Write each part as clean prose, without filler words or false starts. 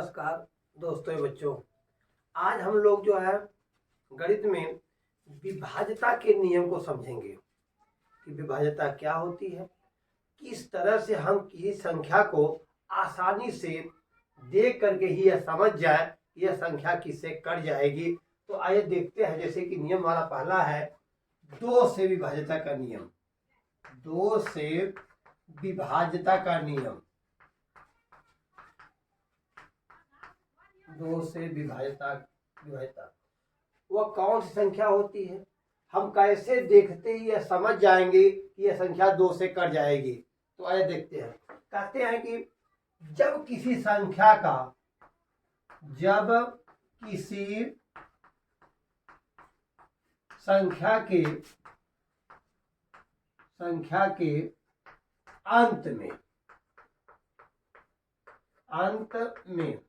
नमस्कार दोस्तों बच्चों। आज हम लोग जो है गणित में विभाज्यता के नियम को समझेंगे कि विभाज्यता क्या होती है, किस तरह से हम किसी संख्या को आसानी से देख करके ही यह समझ जाए कि यह संख्या किससे कट जाएगी। तो आइए देखते हैं। जैसे कि नियम हमारा पहला है 2 से विभाज्यता का नियम। 2 से विभाज्यता का नियम। 2 से विभाज्यता वह कौन सी संख्या होती है, हम कैसे देखते ही यह समझ जाएंगे कि यह संख्या 2 से कट जाएगी। तो आइए देखते हैं। कहते हैं कि जब किसी संख्या के अंत में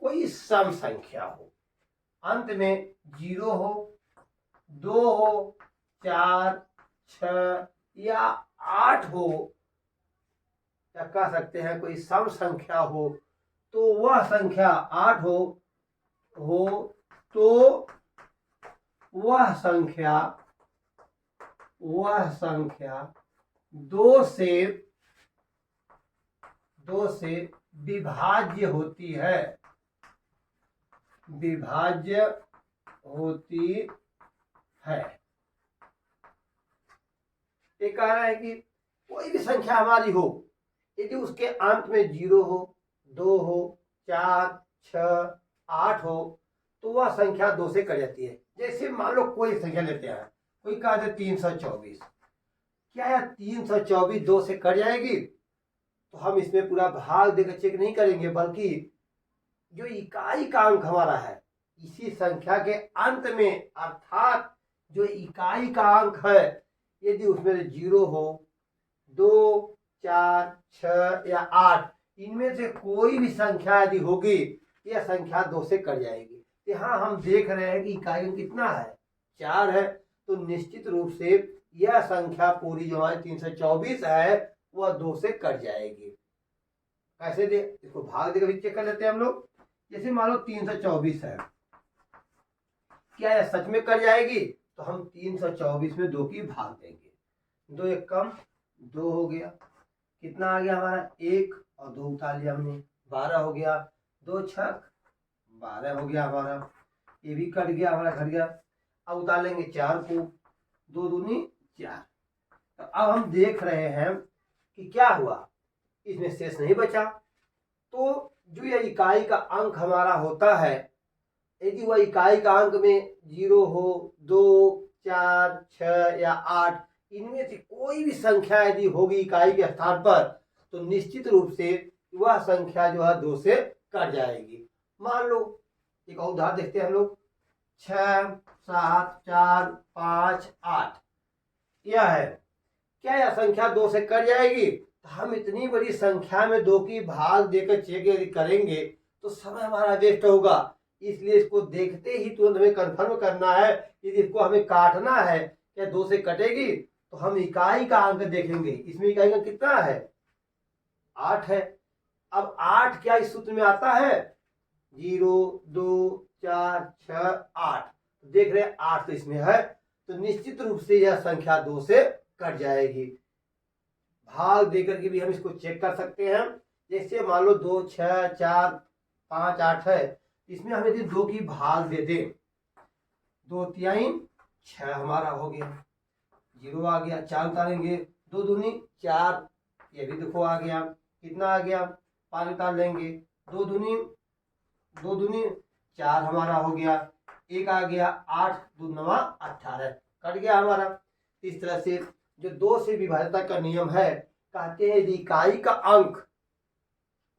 कोई सम संख्या हो, अंत में 0 हो, 2 हो, 4, 6 या 8 हो, या कह सकते हैं कोई सम संख्या हो, तो वह संख्या 8 हो तो वह संख्या 2 से विभाज्य होती है। ये कह रहा है कि कोई भी संख्या हमारी हो, यदि उसके अंत में 0 हो, 2 हो, 4, 6, 8 हो, तो वह संख्या 2 से कट जाती है। जैसे मान लो कोई संख्या लेते हैं, कोई कहते हैं 324। क्या यह 324 2 से कट जाएगी? तो हम इसमें पूरा भाग देकर चेक नहीं करेंगे, बल्कि जो इकाई का अंक हमारा है इसी संख्या के अंत में, अर्थात जो इकाई का अंक है, यदि उसमें 0 हो, 2, 4, 6 या 8, इनमें से कोई भी संख्या यदि होगी, यह संख्या 2 से कट जाएगी। यहाँ हम देख रहे हैं कि इकाई अंक कितना है, 4 है, तो निश्चित रूप से यह संख्या पूरी जो है 324 है, वह 2 से कट जाएगी। कैसे दे, इसको भाग देकर चेक कर लेते हैं हम लोग। जैसे मान लो 324 है, क्या यह सच में कट जाएगी? तो हम 324 में 2 की भाग देंगे। 2 एक कम, 2 हो गया, कितना आ गया हमारा 1 और 2 उतार लिया हमने, 12 हो गया, 2 छक 12 हो गया हमारा, ये भी कट गया हमारा, घट गया। अब उतार लेंगे 4 को, 2 दूनी 4। तो अब हम देख रहे हैं कि क्या हुआ, इसमें शेष नहीं बचा। तो जो यह इकाई का अंक हमारा होता है, यदि वह इकाई का अंक में 0 हो, 2, 4, 6 या 8, इनमें से कोई भी संख्या यदि होगी इकाई के स्थान पर, तो निश्चित रूप से वह संख्या जो है 2 से कट जाएगी। मान लो एक और उदाहरण देखते हैं हम लोग। 6, 7, 4, 5, 8 यह है। क्या यह संख्या 2 से कट जाएगी? तो हम इतनी बड़ी संख्या में 2 की भाग देकर चेक यदि करेंगे तो समय हमारा वेस्ट होगा। इसलिए इसको देखते ही तुरंत हमें कंफर्म करना है। यदि इसको हमें काटना है, क्या 2 से कटेगी? तो हम इकाई का अंक देखेंगे। इसमें इकाई का कितना है, 8 है। अब 8 क्या इस सूत्र में आता है? 0, 2, 4, 6, 8। देख रहे हैं 8 तो इसमें है, तो निश्चित रूप से यह संख्या 2 से कट जाएगी। भाग देकर के भी हम इसको चेक कर सकते हैं। जैसे मान लो 2, 6, 4, 5, 8 है, इसमें हम यदि 2 की भाग दे दें, 2 3 6 हमारा हो गया, 0 आ गया, 4 उतारेंगे, 2 दूनी 4, ये भी देखो आ गया, कितना आ गया, 5 उतार लेंगे, 2 दूनी 4 हमारा हो गया, 1 आ गया, 8 2 9 18 कट गया हमारा। इस तरह से जो 2 से विभाज्यता का नियम है, कहते हैं यदि इकाई का अंक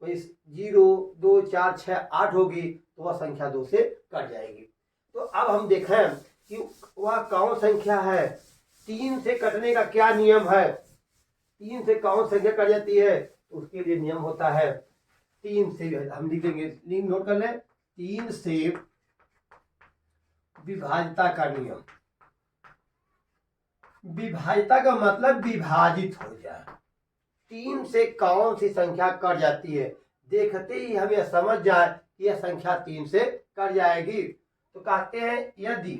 0, 2, 4, 6, 8 होगी तो वह संख्या 2 से कट जाएगी। तो अब हम देखें कि वह कौन संख्या है, 3 से कटने का क्या नियम है, 3 से कौन संख्या कट जाती है? तो उसके लिए नियम होता है 3 से, हम लिख देंगे, लिंक नोट कर लें, 3 से विभाज्यता का नियम। विभाज्यता का मतलब विभाजित हो जाए। 3 से कौन सी संख्या कट जाती है? देखते ही हम यह समझ जाए कि यह संख्या 3 से कट जाएगी, तो कहते हैं यदि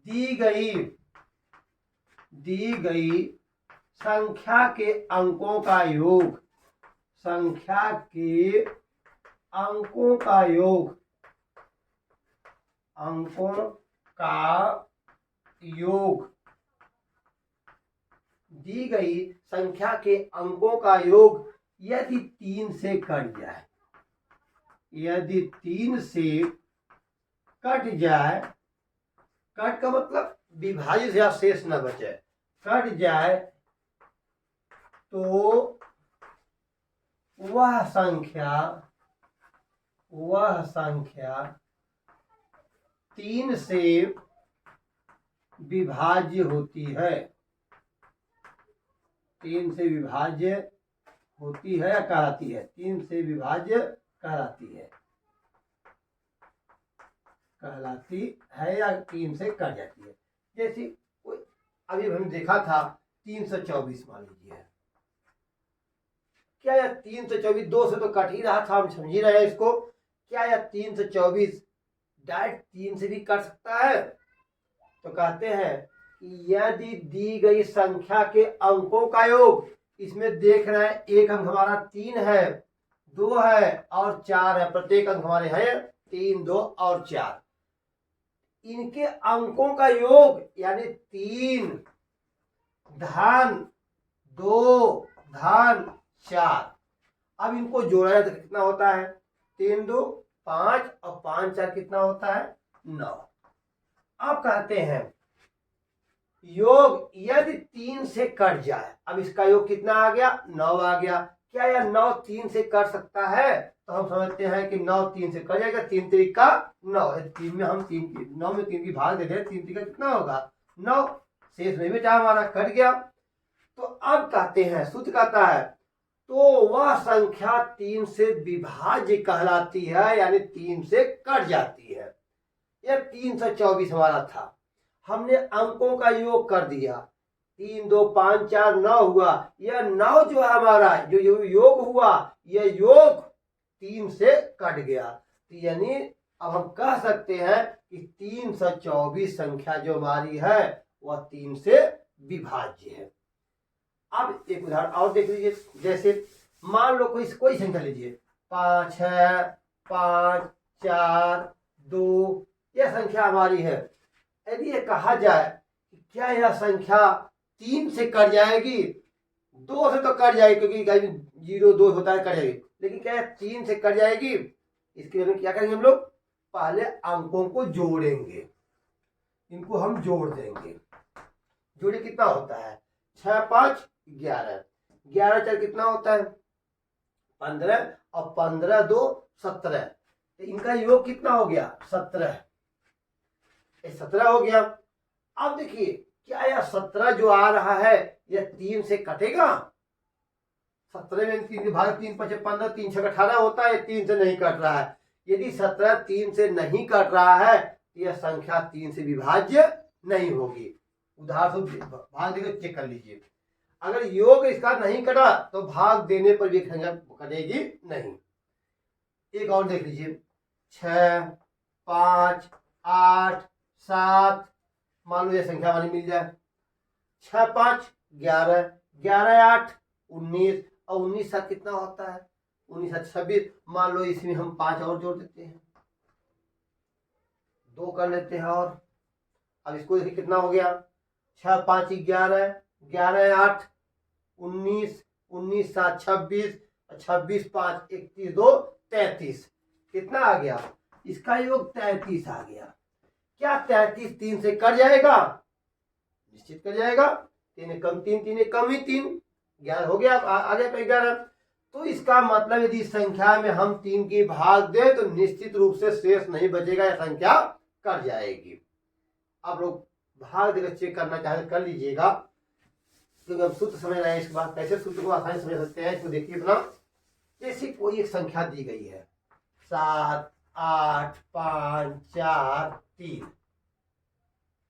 दी गई संख्या के अंकों का योग, संख्या के अंकों का योग, अंकों का योग, दी गई संख्या के अंकों का योग यदि 3 से कट जाए, यदि 3 से कट जाए, कट का मतलब विभाजित या शेष न बचे, कट जाए, तो वह संख्या 3 से विभाज्य होती है, 3 से विभाज्य होती है या कहलाती है, 3 से विभाज्य कहलाती है, या 3 से कट जाती है। जैसे अभी हमने देखा था 324, मान लीजिए, क्या यह 324 2 से तो कट ही रहा था, हम समझ ही रहे हैं इसको, क्या यह 324 डायरेक्ट 3 से भी कट सकता है? तो कहते हैं यदि दी गई संख्या के अंकों का योग, इसमें देख रहे हैं एक अंक हमारा 3 है, 2 है और 4 है, प्रत्येक अंक हमारे हैं 3, 2 और 4, इनके अंकों का योग यानी 3 धन 2 धन 4, अब इनको जोड़ा जाए तो कितना होता है? 3 2 5 और 5 4 कितना होता है? 9। अब कहते हैं योग यदि 3 से कट जाए, अब इसका योग कितना आ गया? 9 आ गया। क्या यह 9 3 से कट सकता है? तो हम समझते हैं कि 9 3 से कट जाएगा, 3 3 का 9, 3 में हम 9 में 3 की भाग दे दें, 3 3 का कितना होगा? 9, शेष नहीं बचा, हमारा कट गया। तो अब कहते हैं सूत्र कहता है तो वह संख्या 3 से विभाज्य कहलाती है, यानी 3 से कट जाती है। यह 324 हमारा था, हमने अंकों का योग कर दिया, 3 2 5 4 9 हुआ, यह 9 जो है हमारा जो योग हुआ, यह योग 3 से कट गया, तो यानी अब हम कह सकते हैं कि 324 संख्या जो हमारी है वह 3 से विभाज्य है। अब एक उदाहरण और देख लीजिए, जैसे मान लो कोई संख्या लीजिए, 5 है, 5 4 2, यह संख्या हमारी है। यदि ये कहा जाए कि क्या यह संख्या 3 से कट जाएगी? 2 से तो कट जाएगी, क्योंकि 0 2 होता है, कट जाएगी, लेकिन क्या 3 से कट जाएगी? इसके लिए क्या करेंगे हम लोग? पहले अंकों को जोड़ेंगे, इनको हम जोड़ देंगे। जोड़े कितना होता है? 6 5 11, 11 4 कितना होता है? 15, और 15 2 17, तो इनका योग कितना हो गया? 17, 17 हो गया। अब देखिए क्या यह 17 जो आ रहा है यह 3 से कटेगा? 17 में 3 भाग 3 5 15, 3 6 18 होता है, 3 से नहीं कट रहा है। यदि 17 3 से नहीं कट रहा है तो यह संख्या 3 से विभाज्य नहीं होगी। उदाहरण भाग देकर चेक कर लीजिए, अगर योग इसका नहीं कटा तो भाग देने पर भी संख्या कटेगी नहीं। एक और देख लीजिए, 6 5 8 7, मान लो ये संख्या हमारी मिल जाए, 6 5 11, 11 8 19, और 19 7 कितना होता है? 19 7 26, मान लो इसमें हम 5 और जोड़ देते हैं, 2 कर लेते हैं, और अब इसको देखिए कितना हो गया? 6 5 11, 11 8 19, 19 7 26, 26 5 31 2 33, कितना आ गया? इसका योग 33 आ गया। क्या 33 3 से कट जाएगा? निश्चित कट जाएगा। 3 कम 3, 3 कम ही 3, 11 हो गया, आ गया 11। तो इसका मतलब यदि संख्या में हम 3 की भाग दें तो निश्चित रूप से शेष नहीं बचेगा, यह संख्या कट जाएगी। आप लोग भाग देकर चेक करना चाहे कर लीजिएगा, क्योंकि हम सूत्र समझ रहे हैं, इसके बाद कैसे सूत्र को आसानी समझ सकते हैं इसको देखिए अपना। जैसे कोई एक संख्या दी गई है 7 8 5 4 3,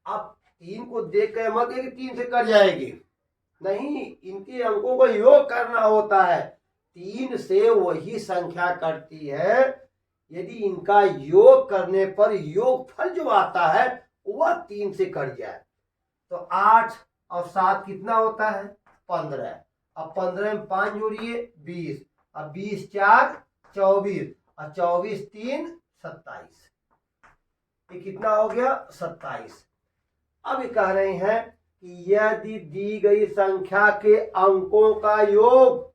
अब 3 को देख कर मत कि 3 से कट जाएगी, नहीं, इनके अंकों को योग करना होता है। 3 से वही संख्या कटती है यदि इनका योग करने पर योगफल जो आता है वह 3 से कट जाए। तो 8 और 7 कितना होता है? 15। अब 15 में 5 जोड़िए 20, अब 20 4 24 और 24 3 27। ये कितना हो गया? 27। अब ये कह रहे हैं कि यदि दी गई संख्या के अंकों का योग,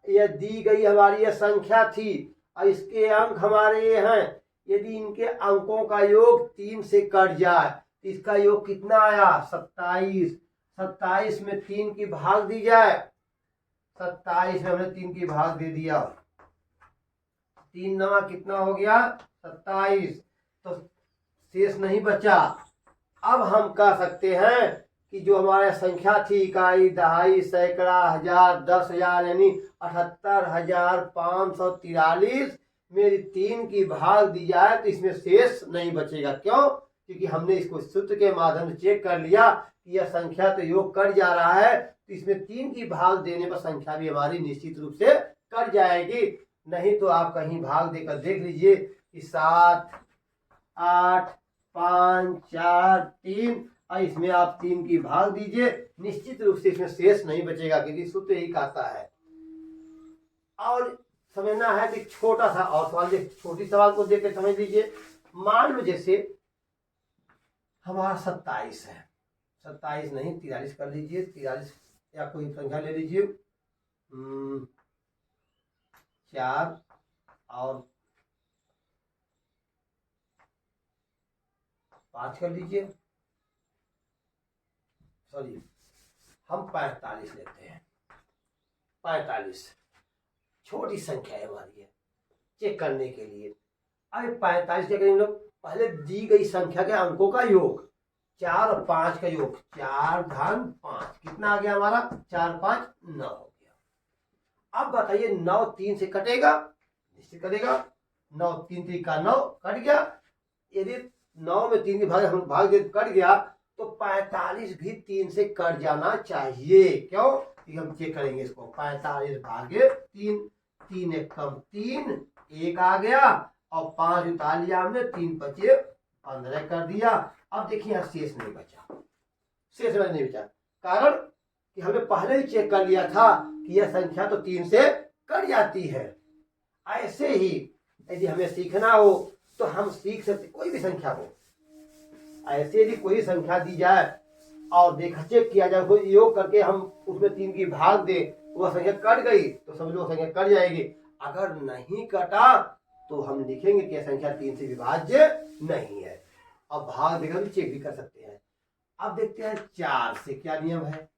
यह दी गई हमारी यह संख्या थी और इसके अंक हमारे ये हैं, यदि इनके अंकों का योग 3 से कट जाए तो इसका योग कितना आया? 27। 27 में 3 की भाग दी जाए, 27 में हमने 3 की भाग दे दिया, 3 नवा कितना हो गया? 27। तो शेष नहीं बचा। अब हम कह सकते हैं कि जो हमारे संख्या थी इकाई, दहाई, सैकड़ा, हजार, 10,000 यानी 78,543 मेरी 3 की भाग दी जाए तो इसमें शेष नहीं बचेगा। क्यों? क्योंकि हमने इसको सूत्र के माध्यम से चेक कर लिया कि यह संख्या तो योग कट जा रहा है, तो इसमें 3 की भाग देने पर संख्या भी हमारी निश्चित रूप से कट जाएगी। नहीं तो आप कहीं भाग देकर देख लीजिए कि 7 8 5 4 3 और इसमें आप 3 की भाग दीजिए, निश्चित रूप से इसमें शेष नहीं बचेगा क्योंकि सूत्र यही कहता है। और समझना है कि छोटा सा और सवाल, छोटी सवाल को देख के समझ लीजिए। मान लो जैसे हमारा 27 है, 27 नहीं 43 कर लीजिए, 43 या कोई संख्या ले लीजिए, 4 और 5 कर लीजिए, सॉरी हम 45 लेते हैं। 45 छोटी संख्या है हमारी है, चेक करने के लिए। अब 45 क्या करेंगे लोग? पहले दी गई संख्या के अंकों का योग, 4 और 5 का योग, 4 धन 5 कितना आ गया हमारा? 4 5 9 हो गया। अब बताइए 9 3 से कटेगा? निश्चित कटेगा। 9 3 3 का 9 कट गया। यदि 9 में 3 की भाग दे कट गया तो 45 भी 3 से कट जाना चाहिए। क्यों? हम चेक करेंगे इसको। 45 भागे 3, 3 एक कम 3, 1 आ गया और 5 उतार लिया हमने, 3 बचे 15 कर दिया। अब देखिए यहाँ शेष नहीं बचा, शेष नहीं बचा, कारण कि हमने पहले ही चेक कर लिया था कि यह संख्या तो 3 से कट जाती है। ऐसे ही यदि हमें सीखना हो तो हम सीख सकते, कोई भी संख्या हो, ऐसे यदि कोई संख्या दी जाए और देखा चेक किया जाए, कोई योग करके हम उसमें 3 की भाग दे, वह संख्या कट गई तो समझ लो संख्या कट जाएगी। अगर नहीं कटा तो हम लिखेंगे कि संख्या 3 से विभाज्य नहीं है। अब भाग देकर भी चेक भी कर सकते हैं। अब देखते हैं 4 से क्या नियम है।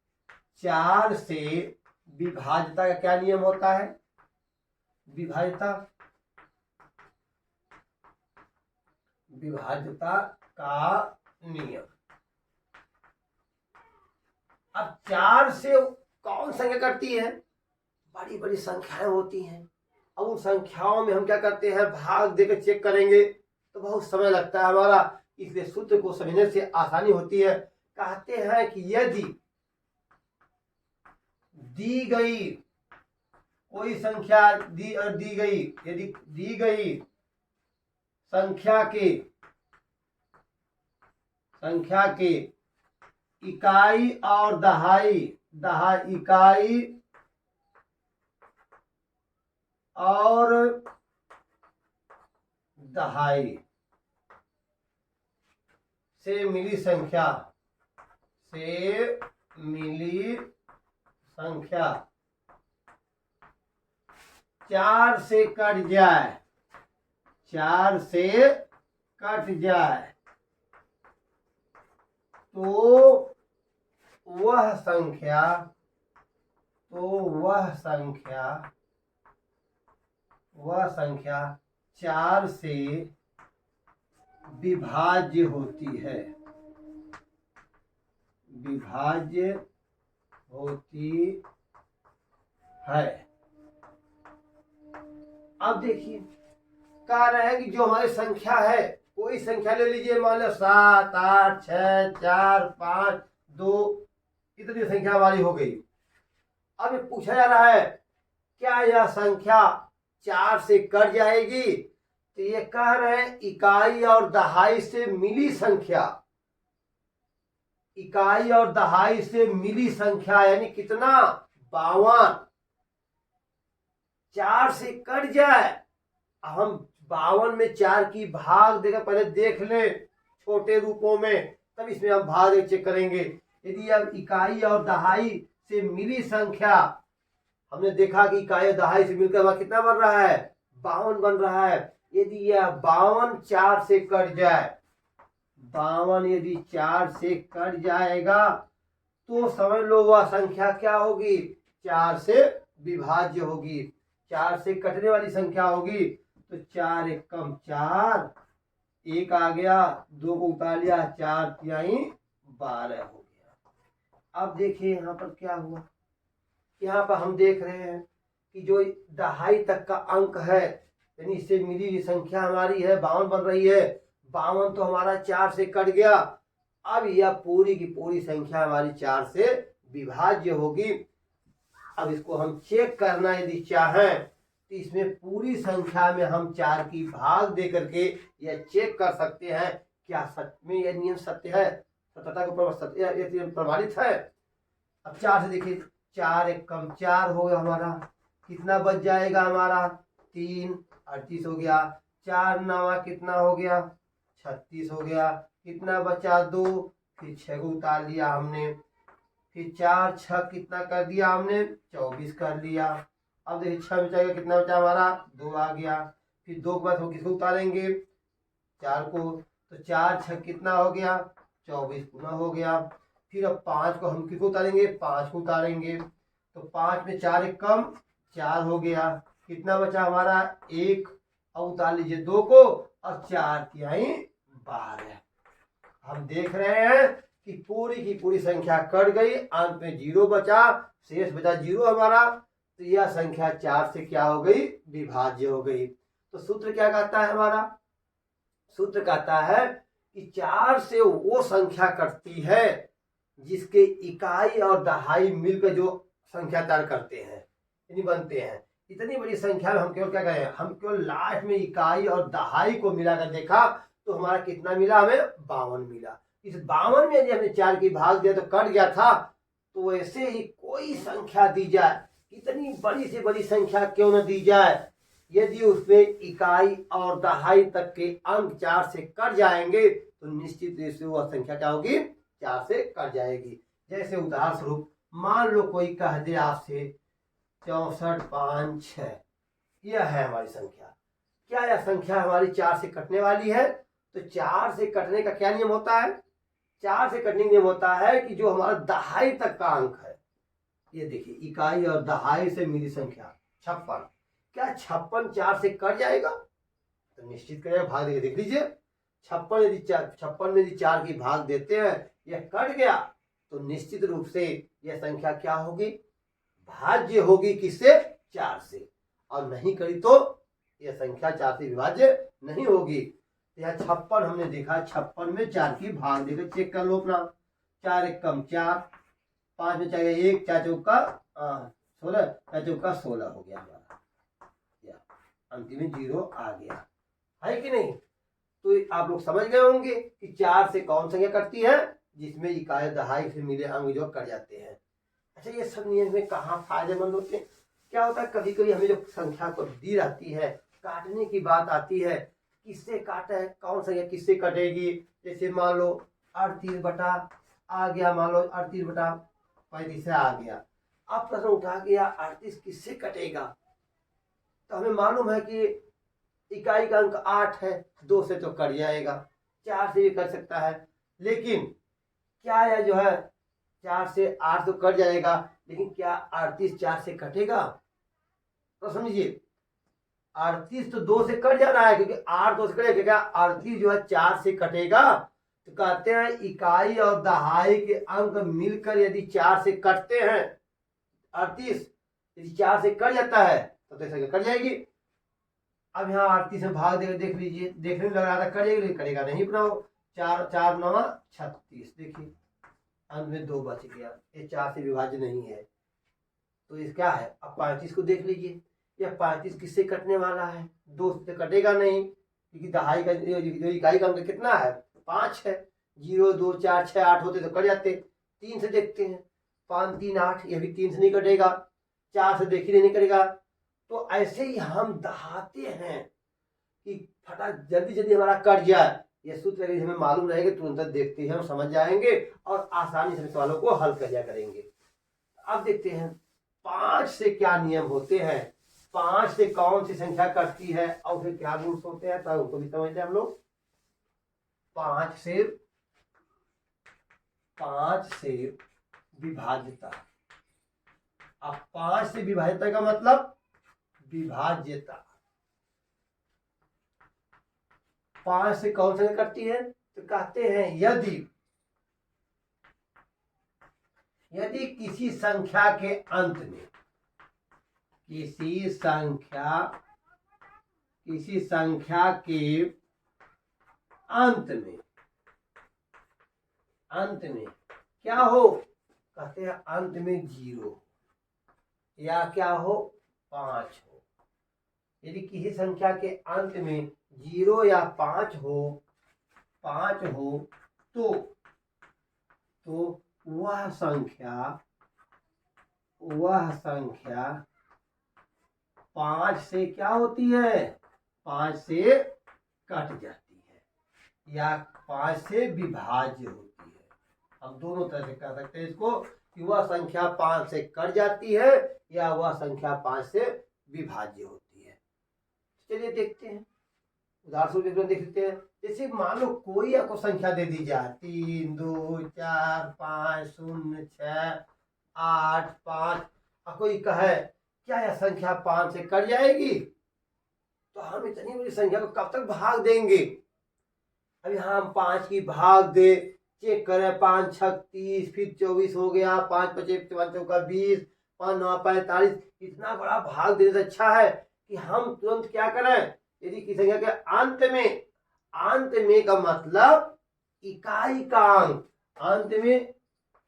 4 से विभाज्यता का क्या नियम होता है? विभाज्यता का नियम। अब 4 से कौन संख्या कटती है? बड़ी बड़ी संख्याएं होती हैं। अब उन संख्याओं में हम क्या करते हैं? भाग देकर चेक करेंगे तो बहुत समय लगता है हमारा, इसलिए सूत्र को समझने से आसानी होती है। कहते हैं कि यदि दी गई कोई संख्या दी गई, यदि दी गई संख्या के इकाई और दहाई, इकाई और दहाई से मिली संख्या, 4 से कट जाए, 4 से कट जाए तो वह संख्या 4 से विभाज्य होती है, अब देखिए कह रहे हैं कि जो हमारी संख्या है, कोई संख्या ले लीजिए, मान लो 7 8 6 4 5 2, इतनी संख्या हमारी हो गई। अब ये पूछा जा रहा है क्या यह संख्या 4 से कट जाएगी? तो ये कह रहे हैं इकाई और दहाई से मिली संख्या, इकाई और दहाई से मिली संख्या यानी कितना? 52। 4 से कट जाए, हम 52 में 4 की भाग देकर पहले देख लें छोटे रूपों में, तब इसमें हम भाग चेक करेंगे। यदि अब इकाई और दहाई से मिली संख्या, हमने देखा कि इकाई और दहाई से मिलकर हमारा कितना बन रहा है? 52 बन रहा है। यदि यह 52 4 से कट जाए, 52 यदि 4 से कट जाएगा तो समझ लो वह संख्या क्या होगी? 4 से विभाज्य होगी। 4 से कटने वाली संख्या होगी। तो 4 एकम 4, 1 आ गया, 2 को उतार लिया, 4 तिहाई 12 हो गया। अब देखिए यहाँ पर क्या हुआ। यहाँ पर हम देख रहे हैं कि जो दहाई तक का अंक है, यानी इससे मिली हुई संख्या हमारी है 52 बन रही है। 52 तो हमारा 4 से कट गया। अब यह पूरी की पूरी संख्या हमारी 4 से विभाज्य होगी। अब इसको हम चेक करना यदि चाहें तो इसमें पूरी संख्या में हम 4 की भाग दे करके यह चेक कर सकते हैं क्या सच में यह नियम सत्य है, सत्यता को प्रमाणित है। अब 4 से देखिए, 4 एकम 4 हो गया हमारा, कितना बच जाएगा हमारा? 3, 38 हो गया। 4 नवा कितना हो गया? 36 हो गया। कितना बचा? 2, फिर 6 को उतार लिया हमने, फिर 4 6 कितना कर दिया हमने? 24 कर लिया। अब देखिए 6 बचाएगा, कितना बचा हमारा? 2 आ गया। फिर 2 के बाद हम किसको उतारेंगे? 4 को। तो 4 6 कितना हो गया? 24 पुनः हो गया। फिर अब 5 को हम किसको उतारेंगे? 5 को उतारेंगे। तो 5 में 4 एकम 4 हो गया। कितना बचा हमारा? 1। अब उतार लीजिए 2 को, और 4 तिहाई 12। हम देख रहे हैं कि पूरी की पूरी संख्या कट गई, अंत में 0 बचा, शेष बचा 0 हमारा। तो यह संख्या 4 से क्या हो गई? विभाज्य हो गई। तो सूत्र क्या कहता है हमारा? सूत्र कहता है कि 4 से वो संख्या कटती है जिसके इकाई और दहाई मिलकर जो संख्या तैयार करते हैं, यानी बनते हैं। इतनी बड़ी संख्या में हम केवल क्या करें? हम केवल लास्ट में इकाई और दहाई को मिलाकर देखा तो हमारा कितना मिला? हमें 52 मिला। इस 52 में यदि हमने 4 की भाग दिया तो कट गया था। तो वैसे ही कोई संख्या दी जाए, कितनी बड़ी से बड़ी संख्या क्यों न दी जाए, यदि उसमें इकाई और दहाई तक के अंक 4 से कट जाएंगे तो निश्चित रूप से वह संख्या क्या होगी? 4 से कट जाएगी। जैसे उदाहरण स्वरूप मान लो कोई कह दे आपसे 64 5 6, यह है हमारी संख्या। क्या यह संख्या हमारी 4 से कटने वाली है? तो 4 से कटने का क्या नियम होता है? 4 से कटने का नियम होता है कि जो हमारा दहाई तक का अंक है, ये देखिए इकाई और दहाई से मिली संख्या 56, क्या 56 4 से कट जाएगा? तो निश्चित करेगा, भाग देके देख लीजिए। 56 में यदि 4 की भाग देते हैं, यह कट गया तो निश्चित रूप से यह संख्या क्या होगी? भाज्य होगी। किससे? 4 से। और नहीं करी तो यह संख्या 4 से विभाज्य नहीं होगी। यह 56 हमने देखा, 56 में 4 की भाग देकर चेक कर लो अपना। 4 एकम 4, 5 में 4 1, 4 चौका 16, 4 चौका 16 हो गया हमारा। अंतिम में 0 आ गया, है कि नहीं? तो आप लोग समझ गए होंगे कि 4 से कौन संख्या कटती है? जिसमें इकाई दहाई से मिले अंक जो कट जाते हैं। अच्छा, ये सब नियम में कहाँ फायदेमंद होते हैं? क्या होता है, कभी कभी हमें जो संख्या को दी रहती है, काटने की बात आती है, किससे काटे है, कौन संख्या किससे कटेगी? जैसे मान लो 38 बटा आ गया, मान लो 38 बटा 35 आ गया। अब प्रश्न उठा कि यार 38 किससे कटेगा? तो हमें मालूम है कि इकाई का अंक 8 है, 2 से तो कट जाएगा, 4 से भी कट सकता है। लेकिन क्या यह जो है 4 से 8 तो कट जाएगा, लेकिन क्या 38 4 से कटेगा? तो समझिए 38 तो 2 से कट जा रहा है, क्योंकि 8 2 से कटेगा। क्या 38 जो है 4 से कटेगा? तो कहते हैं इकाई और दहाई के अंक मिलकर यदि 4 से कटते हैं, 38 यदि 4 से कट जाता है तो संख्या कट जाएगी। अब यहाँ 38 में भाग देकर देख लीजिए, देखने में लग रहा था कटेगा, लेकिन कटेगा नहीं। बनाओ 4 4 9 36, देखिए अंत में 2 बच गया, ये 4 से विभाज्य नहीं है। तो ये क्या है, अब 35 को देख लीजिए, यह 35 किससे कटने वाला है, 2 से कटेगा नहीं, क्योंकि दहाई का जो इकाई का अंक कितना है, 5 है। 0 2 4 6 8 होते तो कट जाते। 3 से देखते हैं, 5 3 8, यह भी 3 से नहीं कटेगा। 4 से देखिए नहीं कटेगा। तो ऐसे ही हम दहाते हैं कि फटाक जल्दी जल्दी हमारा कट जाए। यह सूत्र यदि हमें मालूम रहेगा तुरंत देखते हैं, हम समझ जाएंगे और आसानी से सवालों को हल कर लिया करेंगे। अब देखते हैं 5 से क्या नियम होते हैं, 5 से कौन सी संख्या कटती है और फिर क्या रूल्स होते हैं, तो उनको भी समझते हैं हम लोग। 5 से विभाज्यता। अब 5 से विभाज्यता का मतलब विभाज्यता। 5 से कौन सी कटती है, तो कहते हैं यदि किसी संख्या के अंत में, किसी संख्या के अंत में क्या हो, कहते हैं अंत में 0 या क्या हो, 5 हो। यदि किसी संख्या के अंत में 0 या 5 हो तो वह संख्या 5 से क्या होती है, 5 से कट जाती है या 5 से विभाज्य होती है। हम दोनों तरह से कह सकते हैं इसको कि वह संख्या 5 से कट जाती है या वह संख्या 5 से विभाज्य होती है। चलिए देखते हैं, उदाहरण देख लेते हैं। जैसे मान लो कोई आपको संख्या दे दी जाए 3 2 4 5 0 6 8 5, और कोई कहे क्या यह संख्या 5 से कट जाएगी, तो हम इतनी बड़ी संख्या को कब तक भाग देंगे। अभी हम 5 की भाग दे, चेक करें, 5 6 30, फिर 24 हो गया, 5 5 5 चौका 20, 5 9 45, इतना बड़ा भाग देने से अच्छा है कि हम तुरंत क्या करें, यदि किसी संख्या के अंत में का मतलब इकाई का अंक, अंत में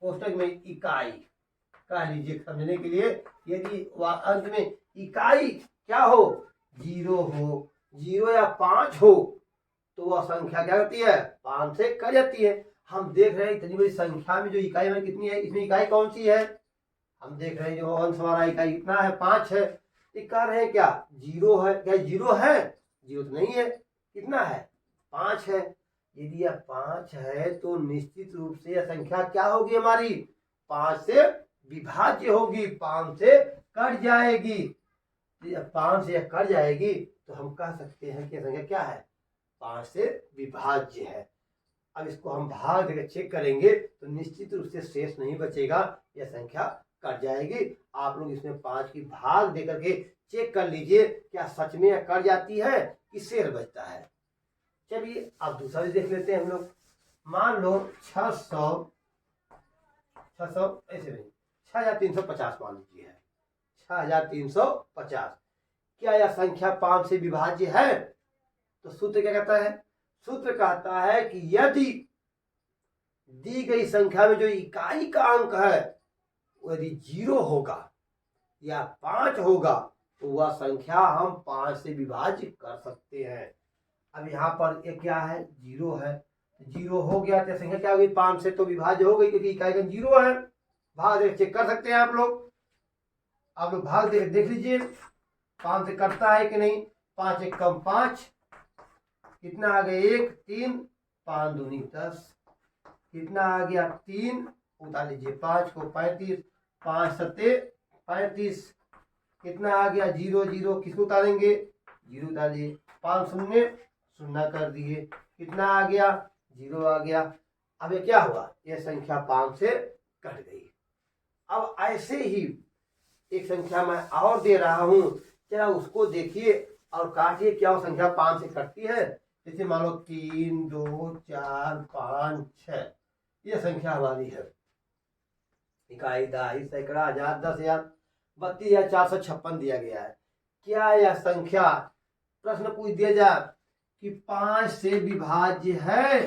कोष्टक में इकाई कह लीजिए समझने के लिए। यदि वह अंत में इकाई क्या हो, 0 या 5 हो, तो वह संख्या क्या करती है, 5 से कट जाती है। हम देख रहे हैं इतनी बड़ी संख्या में जो इकाई में कितनी है, इसमें इकाई कौन सी है, हम देख रहे हैं जो अंश हमारा इकाई कितना है, 5 है। कह रहे हैं क्या 0 है, क्या 0 है, 0 तो नहीं है, कितना है, 5 है। यदि यह 5 है तो निश्चित रूप से यह संख्या क्या होगी हमारी, 5 से विभाज्य होगी, 5 से कट जाएगी। 5 से कट जाएगी तो हम कह सकते हैं कि यह संख्या क्या है, 5 से विभाज्य है। अब इसको हम भाग देकर चेक करेंगे तो निश्चित रूप से शेष नहीं बचेगा, यह संख्या कट जाएगी। आप लोग इसमें 5 की भाग देकर के चेक कर लीजिए क्या सच में यह कट जाती है कि शेष बचता है। चलिए अब दूसरा भी देख लेते हैं हम लोग। मान लो 600 ऐसे नहीं, 6350 मान लीजिए है, 6350, क्या यह संख्या 5 से विभाज्य है, तो सूत्र क्या कहता है, सूत्र कहता है कि यदि दी गई संख्या में जो इकाई का अंक है यदि 0 होगा या 5 होगा तो वह संख्या हम 5 से विभाज्य कर सकते हैं। अब यहाँ पर ये क्या है, 0 है, 0 हो गया तो संख्या क्या होगी, 5 से तो विभाज्य हो गई क्योंकि इकाई का 0 है। भाग देख चेक कर सकते हैं आप लोग भाग देख लीजिए 5 से कटता है कि नहीं, 5 एक कम 5, कितना आ गया 1 3, 5 दूनी 10, कितना आ गया 3, उतार लीजिए 5 को 35, 5 सत्ते 35, कितना आ गया 0 0, किसको उतारेंगे 0 उतारिए, 5 शून्य शून्य कर दिए, कितना आ गया 0 आ गया। अब ये क्या हुआ, यह संख्या 5 से कट गई। अब ऐसे ही एक संख्या मैं और दे रहा हूं, क्या उसको देखिए और काटिए क्या वो संख्या 5 से कटती है। जैसे मान लो 3 2 4 5 6, यह संख्या हमारी है, इकाई दहाई सैकड़ा हजार 10,000 32,456 दिया गया है। क्या यह संख्या, प्रश्न पूछ दिया जाए कि 5 से विभाज्य है,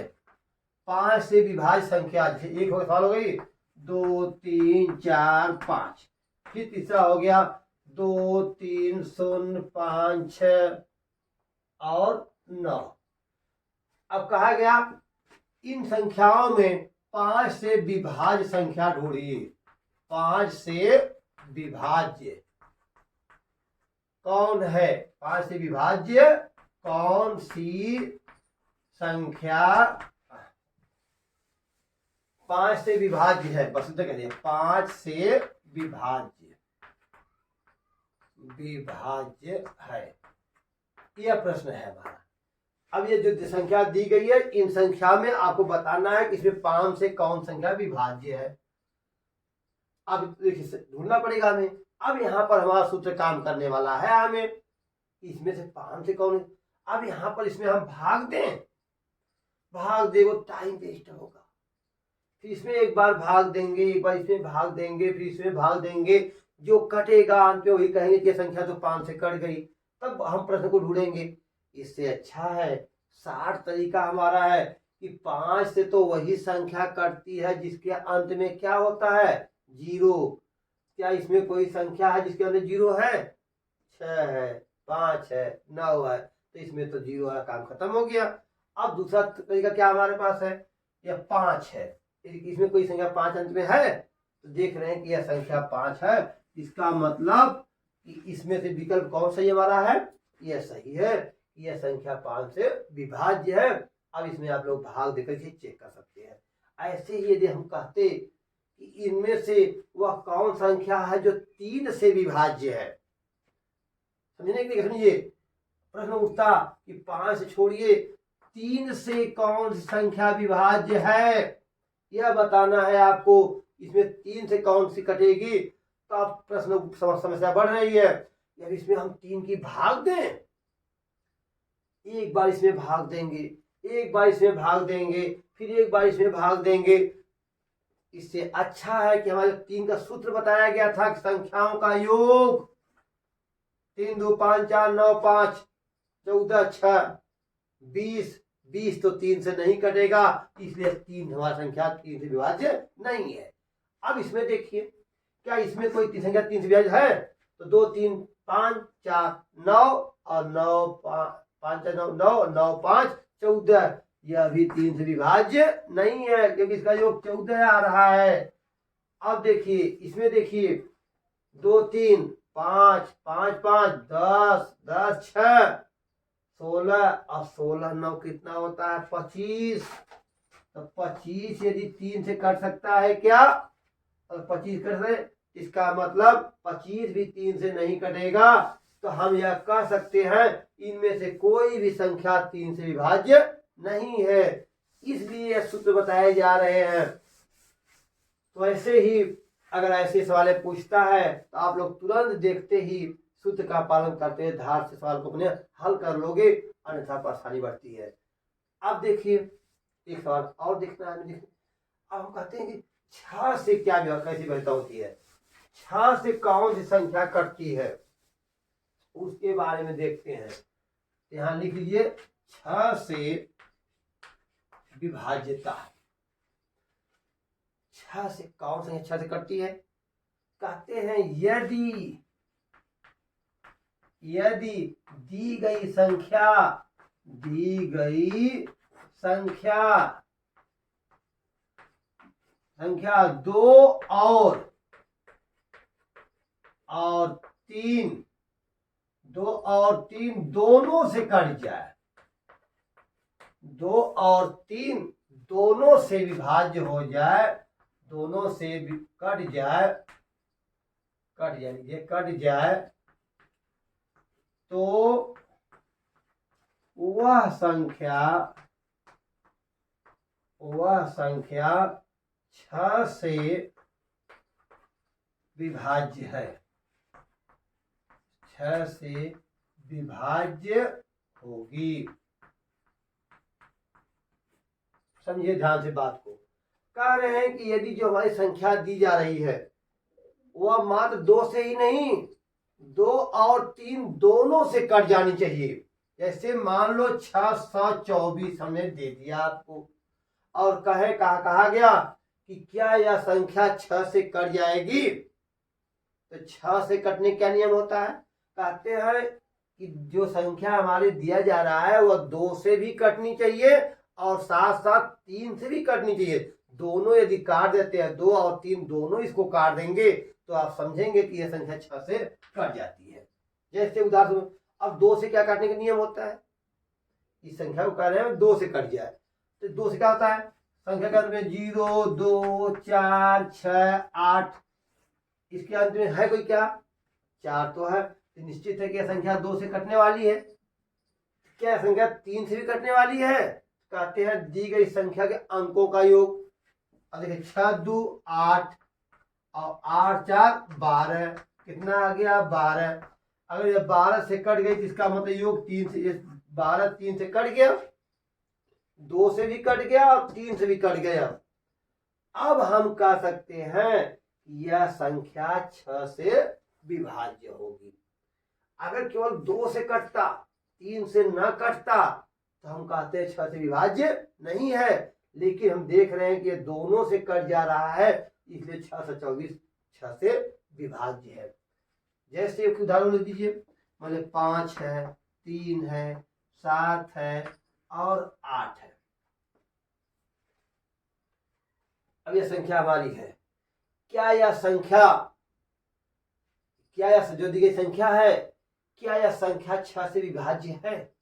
5 से विभाज्य संख्या, एक हो गई 2 3 4 5, फिर तीसरा हो गया 2 3 0 5 6 और 9। अब कहा गया इन संख्याओं में 5 से विभाज्य संख्या ढूंढिए। 5 से विभाज्य कौन है? 5 से विभाज्य कौन सी संख्या 5 से विभाज्य है? बस इतना कह दिया, 5 से विभाज्य है, यह प्रश्न है हमारा। अब ये जो संख्या दी गई है, इन संख्या में आपको बताना है कि इसमें 5 से कौन संख्या विभाज्य है। अब देखिए ढूंढना पड़ेगा हमें। अब यहाँ पर हमारा सूत्र काम करने वाला है। हमें इसमें से 5 से कौन, अब यहाँ पर इसमें हम भाग दें वो टाइम वेस्ट होगा। फिर इसमें एक बार भाग देंगे, एक बार इसमें भाग देंगे, फिर इसमें भाग देंगे, जो कटेगा अंत में वही कहेंगे कि संख्या तो 5 से कट गई, तब हम प्रश्न को ढूंढेंगे। इससे अच्छा है 60 तरीका हमारा है कि 5 से तो वही संख्या कटती है जिसके अंत में क्या होता है? 0। क्या इसमें कोई संख्या है जिसके अंत में 0 है? 6 है, 5 है, 9 है, तो इसमें तो 0 है, काम खत्म हो गया। अब दूसरा तरीका क्या हमारे पास है? यह 5 है, इसमें कोई संख्या 5 अंत में है, तो देख रहे हैं कि यह संख्या 5 है। इसका मतलब कि इसमें से विकल्प कौन सही हमारा है? यह सही है, यह संख्या 5 से विभाज्य है। अब इसमें आप लोग भाग देकर के चेक कर सकते हैं। ऐसे ही यदि हम कहते कि इनमें से वह कौन संख्या है जो 3 से विभाज्य है, समझने के लिए समझिए प्रश्न उठता कि 5 से छोड़िए 3 से कौन सी संख्या विभाज्य है, यह बताना है आपको। इसमें 3 से कौन सी कटेगी, तो अब प्रश्न समस्या बढ़ रही है। यदि इसमें हम 3 की भाग दें, एक बार इसमें भाग देंगे, एक बार इसमें भाग देंगे, फिर एक बार इसमें भाग देंगे, इससे अच्छा है कि हमारे 3 का सूत्र बताया गया था कि संख्याओं का योग 3 2 5 4 9 5 14 6 20 20 तो 3 से नहीं कटेगा, इसलिए 3 हमारी संख्या 3 से विभाज्य नहीं है। अब इसमें देखिए क्या इसमें कोई संख्या 3 से विभाज्य है? तो 2 3 5 4 9 और 9 5 9 9 9 5 14, यह भी 3 से विभाज्य नहीं है क्योंकि इसका योग 14 आ रहा है। अब देखिए इसमें देखिए 2 3 5 5 5 10 10 6 16 और 16 9 कितना होता है? 25। तो 25 यदि 3 से कट सकता है क्या? और 25 कट सकते, इसका मतलब 25 भी 3 से नहीं कटेगा। तो हम यह कह सकते हैं इनमें से कोई भी संख्या 3 से विभाज्य नहीं है, इसलिए यह सूत्र बताए जा रहे हैं। तो ऐसे ही अगर ऐसे सवाल पूछता है तो आप लोग तुरंत देखते ही सूत्र का पालन करते हुए धार से सवाल को अपने हल कर लोगे, अन्यथा परेशानी बढ़ती है। अब देखिए एक सवाल और देखना है। देखिए अब हम कहते हैं कि 6 से क्या कैसी विभाज्यता होती है, 6 से कौन सी संख्या कटती है, उसके बारे में देखते हैं। यहाँ लिख लीजिए 6 से विभाज्यता। 6 से कौन सी संख्या 6 से कटती है? कहते हैं यदि दी गई संख्या 2 और 3 दोनों से कट जाए, 2 और 3 दोनों से विभाज्य हो जाए, दोनों से कट जाए तो वह संख्या 6 से विभाज्य है, 6 से विभाज्य होगी। समझिए ध्यान से बात को। कह रहे हैं कि यदि जो हमारी संख्या दी जा रही है वह मात्र 2 से ही नहीं, 2 और 3 दोनों से कट जानी चाहिए। जैसे मान लो 624 हमने दे दिया आपको और कहा गया कि क्या यह संख्या 6 से कट जाएगी, तो 6 से कटने क्या नियम होता है? कहते हैं कि जो संख्या हमारे दिया जा रहा है वह 2 से भी कटनी चाहिए और साथ साथ 3 से भी कटनी चाहिए। दोनों यदि काट देते हैं, 2 और 3 दोनों इसको काट देंगे तो आप समझेंगे कि यह संख्या 6 से कट जाती है। जैसे उदाहरण, अब 2 से क्या काटने का नियम होता है? इस संख्या को कह रहे हैं 2 से कट जाए, तो 2 से क्या होता है? संख्या के अंत में 0, 2, 4, 6, 8, इसके अंत में है कोई क्या? 4 तो है, तो निश्चित है कि यह संख्या 2 से कटने वाली है। क्या संख्या 3 से भी कटने वाली है? कहते हैं दी गई संख्या के अंकों का योग। अब देखिए 6 2 8 और 8 4 12, कितना आ गया? 12। अगर ये 12 से कट गई तो इसका मतलब योग 3 से, 12 3 से कट गया, 2 से भी कट गया और 3 से भी कट गया। अब हम कह सकते हैं यह संख्या 6 से विभाज्य होगी। अगर केवल 2 से कटता, 3 से न कटता, तो हम कहते हैं 6 से विभाज्य नहीं है। लेकिन हम देख रहे हैं कि ये दोनों से कट जा रहा है, इसलिए 6 से 24 6 से विभाज्य है। जैसे एक उदाहरण ले दीजिए, मतलब 5 है, 3 है, 7 है और 8 है। अब यह संख्या हमारी है। क्या यह संख्या, क्या यह जो दी गई संख्या है, क्या यह संख्या 6 से विभाज्य है?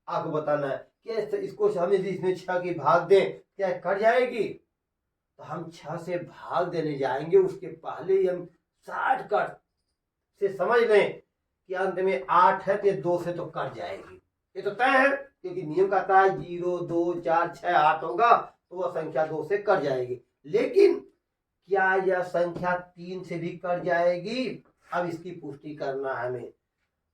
आपको बताना है कि इसको हम यदि इसमें 6 की भाग दें, क्या कट जाएगी? तो हम 6 से भाग देने जाएंगे, उसके पहले ही हम 60 कट से समझ लें कि अंत में 8 है तो 2 से तो कट जाएगी। ये तो तय है, क्योंकि नियम कहता है 0, 2, 4, 6, 8 होगा तो वह संख्या 2 से कट जाएगी। लेकिन क्या यह संख्या 3 से भी कट जाएगी? अब इसकी पुष्टि करना है हमें।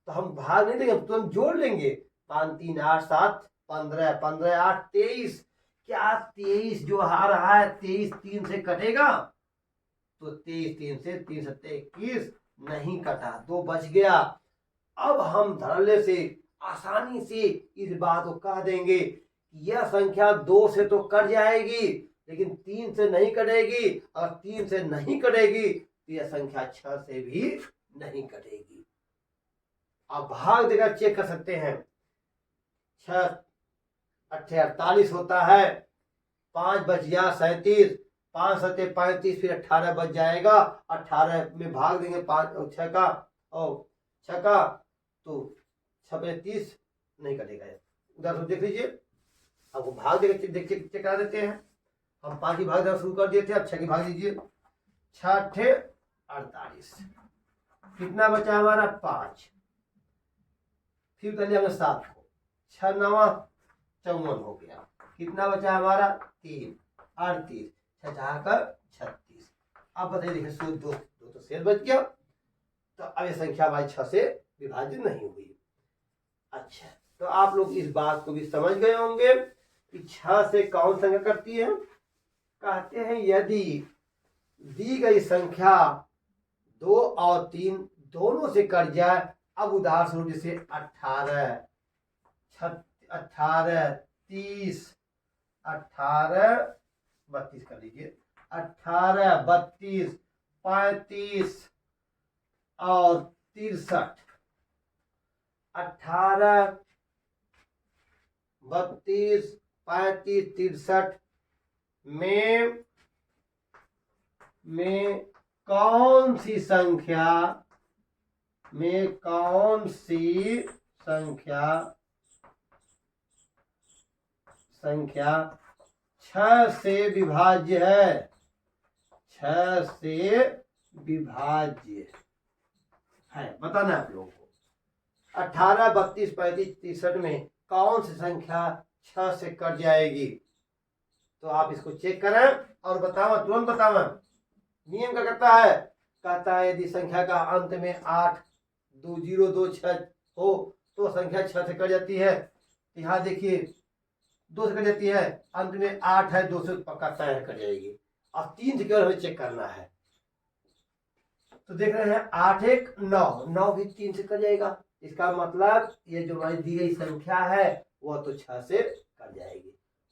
तो हम भाग नहीं देंगे, तो हम जोड़ लेंगे। 5 3 8 7 15, 15 8 23। क्या 23 जो आ रहा है 23 3 से कटेगा? तो 23 3 से 3 7 21 नहीं कटा, 2 बच गया। अब हम धड़ल्ले से आसानी से इस बात को कह देंगे कि यह संख्या 2 से तो कट जाएगी, लेकिन 3 से नहीं कटेगी, और 3 से नहीं कटेगी तो यह संख्या 6 से भी नहीं कटेगी। आप भाग देकर चेक कर सकते हैं। 6 8 48 होता है, 5 बच गया 37, 5 7 35, फिर 18 बच जाएगा। 18 में भाग देंगे 5 और 6 का, और 6 का तो 6 30 नहीं कटेगा। उदाहरण देख लीजिए, आपको भाग देकर चेक करा देते हैं। हम 5 की भाग देना शुरू कर दिए थे, अब 6 की भाग दीजिए। 6 8 48, कितना बचा हमारा? 5। फिर कर लिया हमने 7 को, 6 9 54 हो गया। कितना बचा हमारा? 3 38, 6 4 36। अब बताइए, देखिए सूत्र 2 तो शेष बच गया, तो अब ये संख्या हमारी 6 से विभाजित नहीं हुई। अच्छा, तो आप लोग इस बात को भी समझ गए होंगे कि 6 से कौन संख्या करती है। कहते हैं यदि दी गई संख्या 2 और 3 दोनों से कट जाए। अब उदाहरण स्वरूप जैसे 18 30 18 32 कर लीजिए, 18 32 35 और 63, 18 32 35 63 में कौन सी संख्या 6 से विभाज्य है? 6 से विभाज्य है, बताना आप लोगों को। 18 32 35 63 में कौन सी संख्या 6 से कट जाएगी? तो आप इसको चेक करें और बताओ, तुरंत बताओ। नियम क्या कहता है यदि संख्या का अंत में 8 2 0 2 6 हो तो संख्या 6 से कट जाती है। यहाँ देखिए 2 से कट जाती है, अंत में 8 है, 2 से पक्का तय कट जाएगी। अब 3 से केवल हमें चेक करना है। तो देख रहे हैं 8 1 9, 9 भी 3 से कट जाएगा। इसका मतलब ये जो हमारी दी गई संख्या है वह तो 6 से कट जाएगी।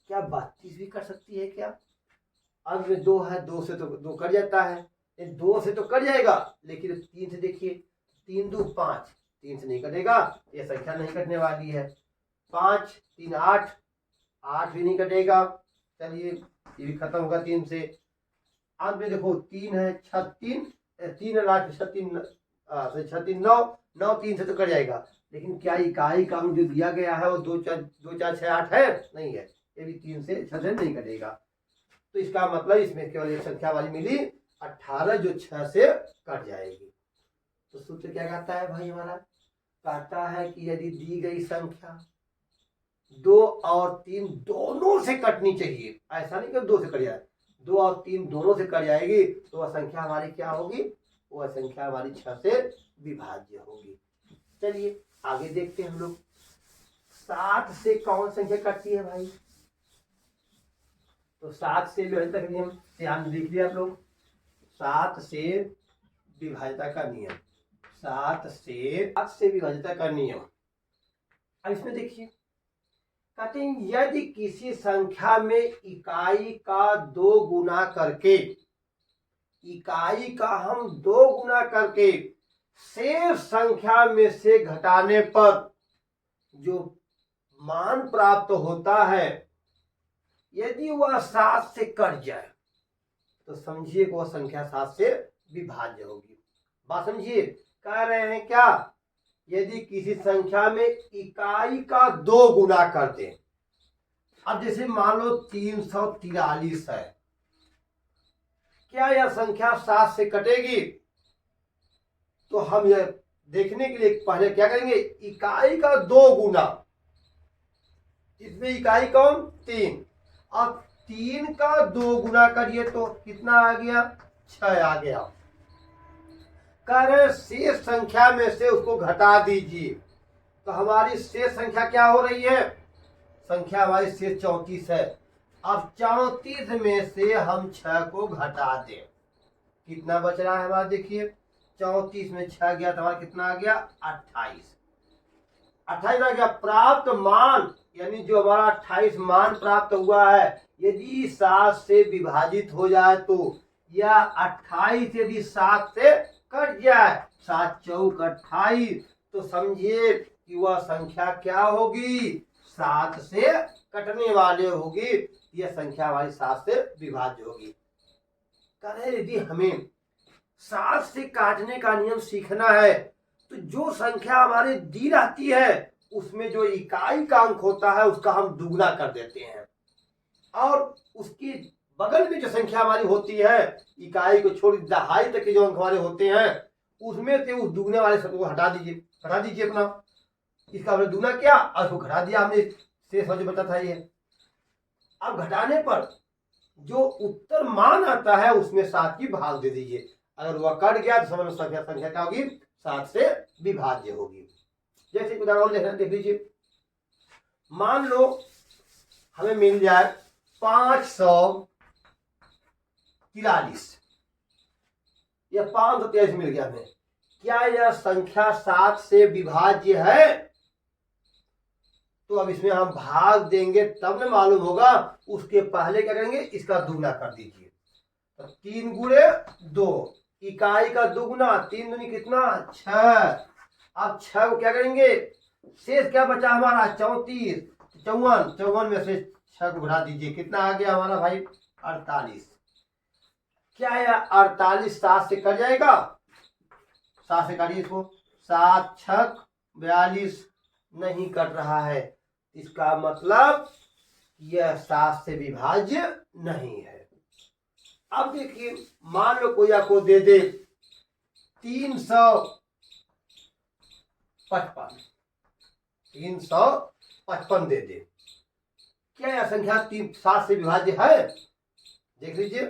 क्या 32 भी कर सकती है क्या? अंत में 2 है, 2 से तो 2 कट जाता है, ये 2 से तो कट जाएगा, लेकिन 3 से देखिए, 3 2 5, 3 से नहीं कटेगा, ये संख्या नहीं कटने वाली है। 5 3 8, 8 भी नहीं कटेगा। चलिए ये भी खत्म होगा 3 से। अंत में देखो 3 है, 6 3, 3 लाख 6 3 9, 9 3 से तो कट जाएगा, लेकिन क्या इकाई का अंक जो दिया गया है वो 2 4 6 8 है? नहीं है, ये भी 3 से 6 से नहीं कटेगा। तो इसका मतलब इसमें केवल एक संख्या वाली मिली 18, जो 6 से कट जाएगी। तो सूत्र क्या कहता है भाई हमारा? कहता है कि यदि दी गई संख्या 2 और 3 दोनों से कटनी चाहिए, ऐसा नहीं कि 2 से कट जाए, 2 और 3 दोनों से कट जाएगी, तो वह संख्या हमारी क्या होगी? वह संख्या हमारी 6 से विभाज्य होगी। चलिए आगे देखते हैं हम लोग। 7 से कौन संख्या कटती है भाई? तो 7 से विभाज्यता का नियम ध्यान देख लिया आप लोग। 7 से विभाज्यता का नियम, 7 से विभाज्यता का नियम। अब इसमें देखिए, कहते हैं यदि किसी संख्या में इकाई का 2 गुना करके, इकाई का हम 2 गुना करके शेष संख्या में से घटाने पर जो मान प्राप्त होता है, यदि वह 7 से कट जाए तो समझिए कि वह संख्या 7 से विभाज्य होगी। बात समझिए, कह रहे हैं क्या? यदि किसी संख्या में इकाई का 2 गुना कर दें, अब जैसे मान लो 343 है, क्या यह संख्या 7 से कटेगी? तो हम यह देखने के लिए पहले क्या करेंगे, इकाई का 2 गुना, इसमें इकाई कौन? 3, अब 3 का 2 गुना करिए तो कितना आ गया? 6 आ गया। कह रहे शेष संख्या में से उसको घटा दीजिए, तो हमारी शेष संख्या क्या हो रही है? संख्या हमारी शेष 34 है। अब 34 में से हम 6 को घटा दें, कितना बच रहा है हमारा? देखिए 34 में 6 गया तो हमारा कितना आ गया? 28। 28 आ गया। प्राप्त मान, यानी जो हमारा 28 मान प्राप्त हुआ है, यदि 7 से विभाजित हो जाए तो, या 28 यदि 7 से कट जाए, 7 चौक 28, तो समझिए कि वह संख्या क्या होगी? 7 से कटने वाले होगी। यह संख्या हमारी 7 से विभाज्य होगी। करें यदि हमें 7 से काटने का नियम सीखना है, तो जो संख्या हमारी दी रहती है उसमें जो इकाई का अंक होता है उसका हम दुगना कर देते हैं, और उसकी बगल में जो संख्या हमारी होती है, इकाई को छोड़ दहाई तक के जो अंक हमारे होते हैं, उसमें से उस दुगने वाले शब्द को हटा दीजिए, हटा दीजिए अपना। इसका हमने दुगना किया और उसको घटा दिया हमने, शेष जो बचा था ये। अब घटाने पर जो उत्तर मान आता है उसमें 7 की भाग दे दीजिए। अगर वह कट गया तो समझ संख्या क्या होगी? 7 से विभाज्य होगी। जैसे उदाहरण और देख लीजिए, मान लो हमें मिल जाए 543 या 523 मिल गया हमें, क्या यह संख्या 7 से विभाज्य है? तो अब इसमें हम भाग देंगे तब न मालूम होगा। उसके पहले क्या करेंगे? इसका दुगना कर दीजिए। तो 3 गुणे 2, इकाई का दुगना, 3 दूनी कितना? 6। अब 6 को क्या करेंगे? शेष क्या बचा हमारा? 34, 54 में से 6 को घटा दीजिए, कितना आ गया हमारा भाई? 48। क्या यह 48 7 से कट जाएगा? 7 से काटिए इसको, 7 6 42, नहीं कट रहा है। इसका मतलब यह 7 से विभाज्य नहीं है। अब देखिए, मान लो कोई आपको दे दे 355 दे दे, क्या यह संख्या 7 से विभाज्य है? देख लीजिए,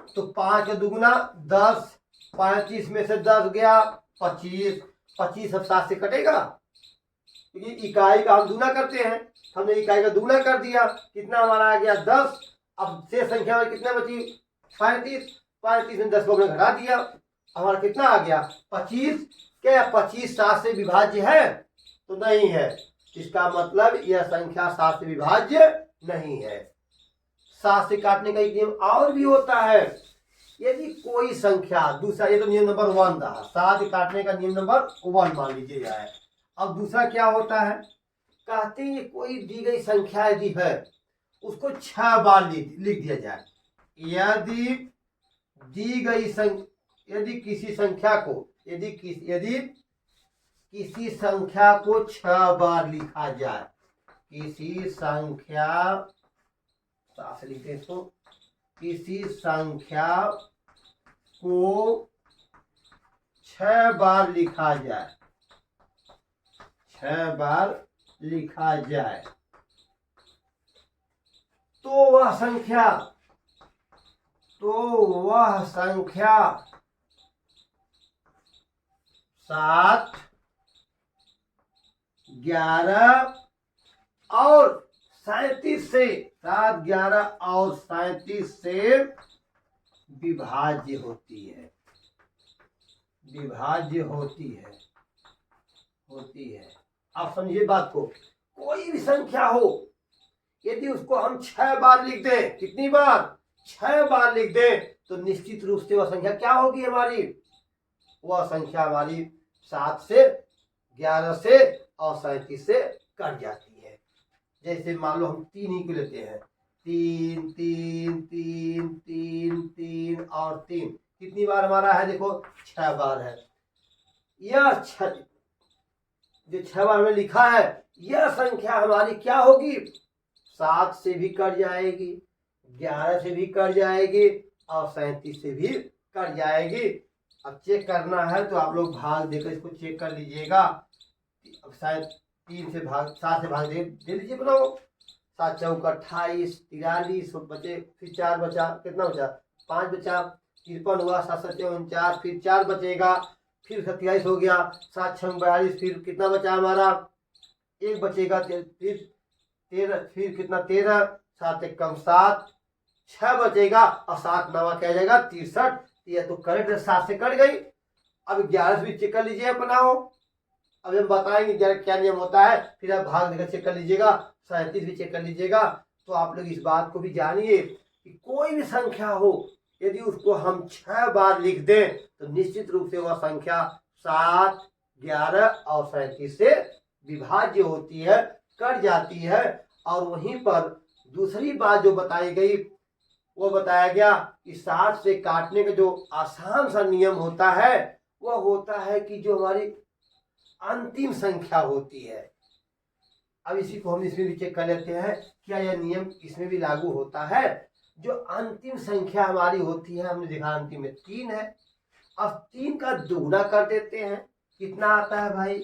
तो 5 का दुगुना 10, 35 में से 10 गया 25, 25 अब 7 से कटेगा, क्योंकि इकाई का हम दुगना करते हैं, हमने इकाई का दुगना कर दिया, कितना हमारा आ गया? 10। अब शेष संख्या में कितना बची? 35, 35 में 10 को हमने घटा दिया, हमारा कितना आ गया? 25। क्या 25 7 से विभाज्य है? तो नहीं है। इसका मतलब यह संख्या 7 से विभाज्य नहीं है। 7 से काटने का एक नियम और भी होता है, यदि कोई संख्या दूसरा, ये तो नियम नंबर 1 रहा, 7 काटने का नियम नंबर 1 मान लीजिए जाए। अब दूसरा क्या होता है, कहते हैं कोई दी गई संख्या यदि है उसको 6 बार लिख दिया जाए। यदि दी गई यदि किसी संख्या को यदि किसी संख्या को 6 बार लिखा जाए, किसी संख्या साफ से लिखते हैं इसको, किसी संख्या को 6 बार लिखा जाए, 6 बार लिखा जाए, तो वह संख्या 7, 11 और 37 से 7, 11 और 37 से विभाज्य होती है, विभाज्य होती है। आप समझिए बात को, कोई भी संख्या हो यदि उसको हम 6 बार लिख दें, कितनी बार, 6 बार लिख दें, तो निश्चित रूप से वह संख्या क्या होगी हमारी, वह संख्या हमारी 7 से, 11 से और 37 से कट जाती है। जैसे मान लो हम 3 ही को लेते हैं, 3 3 3 3 3 और 3, कितनी बार हमारा है, देखो 6 बार है। यह जो 6 बार में लिखा है, यह संख्या हमारी क्या होगी, 7 से भी कट जाएगी, 11 से भी कट जाएगी और 37 से भी कट जाएगी। अब चेक करना है तो आप लोग भाग देकर इसको चेक कर लीजिएगा। अब शायद 3 से भाग, 7 से भाग दे लीजिए, बनाओ, 7 चौक 28, 43 बचे, फिर 4 बचा, कितना बचा, 5 बचा, 53 हुआ, 7 7 49, फिर 4 बचेगा, फिर 27 हो गया, 7 6 42, फिर कितना बचा हमारा, 1 बचेगा, फिर 13, फिर कितना 13, 7 1 7, 6 बचेगा और 7 9 क्या जाएगा 63। ये तो करेक्ट, 7 से कट गई। अब 11 से भी चेक कर लीजिए, बनाओ, अब हम बताएंगे क्या नियम होता है, फिर आप भाग देकर चेक कर लीजिएगा, 37 भी चेक कर लीजिएगा। तो आप लोग इस बात को भी जानिए कि कोई भी संख्या हो यदि उसको हम 6 बार लिख दें तो निश्चित रूप से वह संख्या 7, 11 और 37 से विभाज्य होती है, कट जाती है। और वहीं पर दूसरी बात जो बताई गई, वो बताया गया कि 7 से काटने का जो आसान सा नियम होता है वह होता है कि जो हमारी अंतिम संख्या होती है। अब इसी को हम इसमें भी चेक कर लेते हैं, क्या यह नियम इसमें भी लागू होता है। जो अंतिम संख्या हमारी होती है, हमने देखा अंतिम में 3 है, अब 3 का दुगना कर देते हैं, कितना आता है भाई,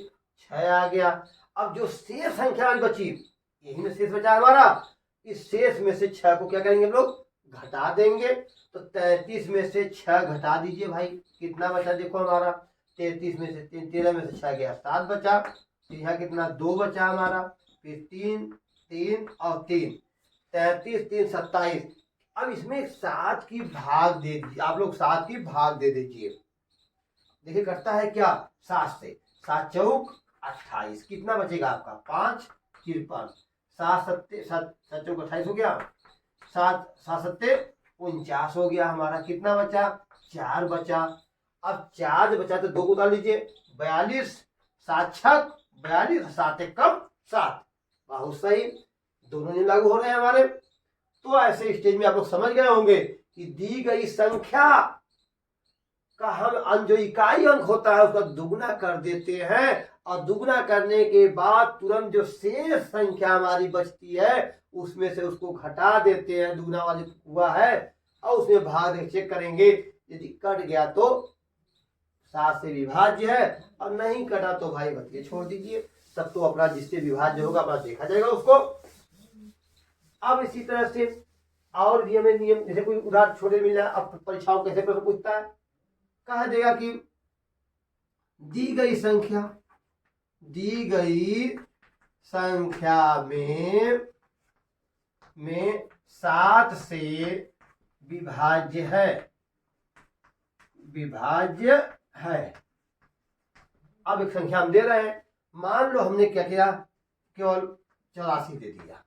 6 आ गया। अब जो शेष संख्या बची, यही में शेष बचा हमारा, इस शेष में से 6 को क्या करेंगे हम लोग, घटा देंगे। तो 33 में से 6 घटा दीजिए भाई, कितना बचा, देखो हमारा 33 में से 13 में से 6 गया, 7 बचा, तो यहाँ कितना 2 बचा हमारा, फिर 3 3 और 3, 33 3 27। अब इसमें 7 की भाग दे दीजिए, आप लोग 7 की भाग दे दीजिए, देखिए कटता है क्या, 7 से, 7 चौक 28, कितना बचेगा आपका 5 53, 7 चौक 28 हो गया, 7 7 49 हो गया हमारा, कितना बचा 4 बचा। अब 4 बचा तो 2 को उतार लीजिए, 42, 7 छक 42, 7 1 कम 7, बहुत सही, दोनों नहीं लागू हो रहे हैं हमारे। तो ऐसे स्टेज में आप लोग समझ गए होंगे कि दी गई संख्या का हम जो इकाई अंक होता है उसका दुगना कर देते हैं, और दुगना करने के बाद तुरंत जो शेष संख्या हमारी बचती है उसमें से उसको घटा देते हैं, दुगना वाली हुआ है, और उसमें भाग चेक करेंगे, यदि कट गया तो 7 से विभाज्य है, और नहीं कटा तो भाई बतिए छोड़ दीजिए, तब तो अपना जिससे विभाज्य होगा अपना देखा जाएगा उसको। अब इसी तरह से और भी हमें नियम, जैसे कोई उदाहरण छोटे मिल जाए, अब परीक्षाओं कैसे प्रश्न पूछता है, कहा देगा कि दी गई संख्या में 7 से विभाज्य है। अब एक संख्या हम दे रहे हैं, मान लो हमने क्या किया, केवल 84 दे दिया,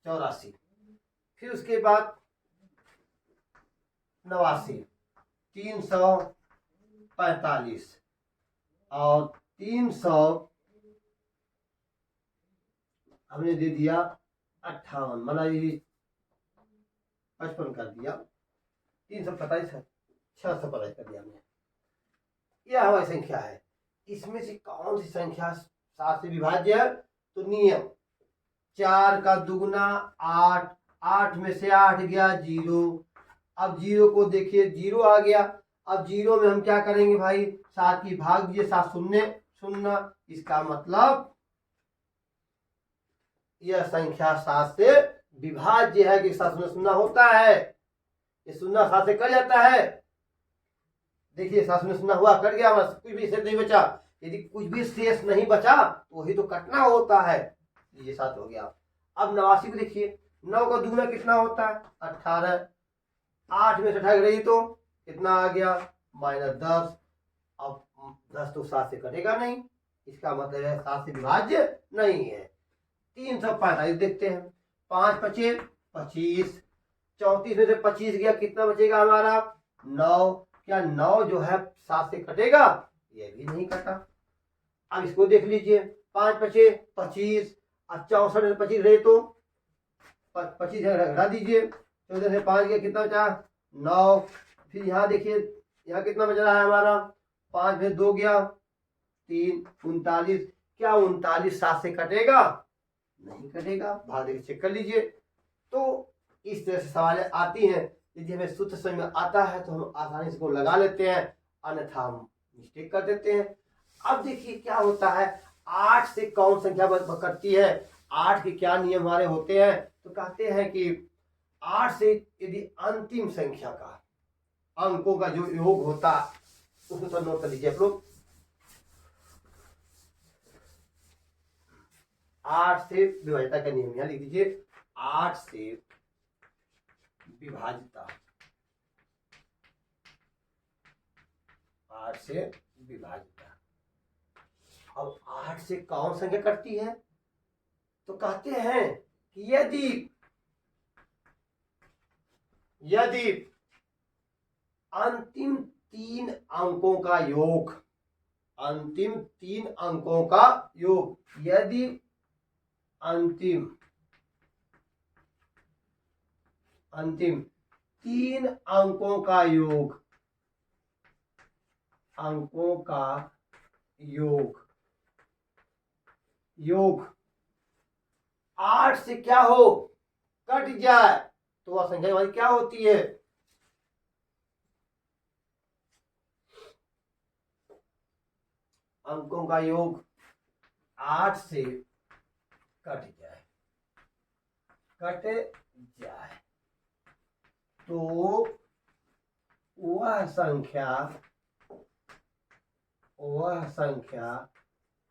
84, फिर उसके बाद 89, 345 और 300 हमने दे दिया 58, माना ये 55 कर दिया, 345 है, 645 कर दिया हमने। यह हमारी संख्या है। इसमें से कौन सी संख्या 7 से विभाज्य है? तो नियम 4 का दुगुना 8, 8 में से 8 गया 0। अब 0 को देखिए 0 आ गया। अब 0 में हम क्या करेंगे भाई? 7 की भाग दीजिए, 7 शून्य शून्य। इसका मतलब यह संख्या 7 से विभाज्य है कि 7 शून्य शून्य होता है, ये शून्य 7 से कट जाता है। देखिए 7 शून्य शून्य हुआ, कट गया, कुछ भी शेष नहीं बचा। यदि कुछ भी शेष नहीं बचा तो वही तो कटना होता है। ये 7 हो गया। अब 89 को देखिए, 9 का दुगुना कितना होता है? 18। 8 में से 18 गई तो कितना आ गया? -10। अब 10 तो 7 से कटेगा नहीं, इसका मतलब है 7 से विभाज्य नहीं है। 345 देखते हैं। 5 पचे 25, 34 में से 25 गया, कितना बचेगा हमारा? 9। क्या 9 जो है 7 से कटेगा? ये भी नहीं कटा। अब इसको देख लीजिए, 5 पचे 25 और 64 में 25 रहे तो 25 घटा दीजिए, 14 से 5 गया, कितना बचा? 9। फिर यहाँ देखिए, यहाँ कितना बच रहा है हमारा? 5 में 2 गया 3, 39। क्या 39 7 से कटेगा? नहीं कटेगा। भाग देकर चेक कर लीजिए। तो इस तरह से सवाल आती हैं। यदि हमें सूत्र समझ में आता है तो हम आसानी से इसको लगा लेते हैं, अन्यथा हम मिस्टेक कर देते हैं। अब देखिए क्या होता है, 8 से कौन संख्या कटती है? 8 के क्या नियम हमारे होते हैं? तो कहते हैं कि 8 से यदि अंतिम संख्या का अंकों का जो योग होता उसको सब नोट कर लीजिए आप लोग। 8 से विभाज्यता का नियम यहाँ लिख दीजिए। 8 से विभाज्यता, 8 से विभाज्यता। अब 8 से कौन संख्या कटती है? तो कहते हैं कि यदि अंतिम 3 अंकों का योग, अंतिम 3 अंकों का योग, यदि अंतिम 3 अंकों का योग, अंकों का योग 8 से क्या हो? कट जाए, तो वह संख्या हमारी क्या होती है? अंकों का योग 8 से कट जाए तो वह संख्या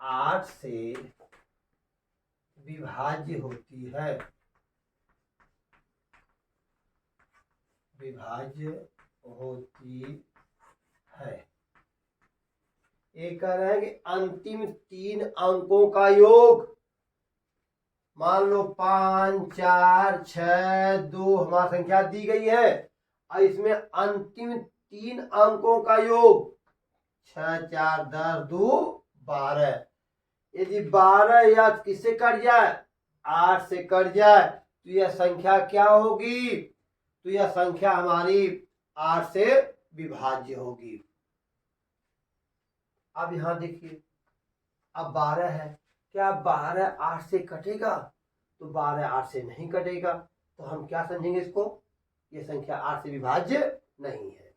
8 से विभाज्य होती है, ये कह रहे हैं कि अंतिम 3 अंकों का योग, मान लो 5 4 6 2 हमारी संख्या दी गई है, और इसमें अंतिम 3 अंकों का योग 6 4 10 2 12। यदि 12 या किससे कट जाए? 8 से कट जाए तो यह संख्या क्या होगी? तो यह संख्या हमारी 8 से विभाज्य होगी। अब यहां देखिए, अब 12 है, क्या 12 8 से कटेगा? तो 12 8 से नहीं कटेगा, तो हम क्या समझेंगे इसको? ये संख्या 8 से विभाज्य नहीं है।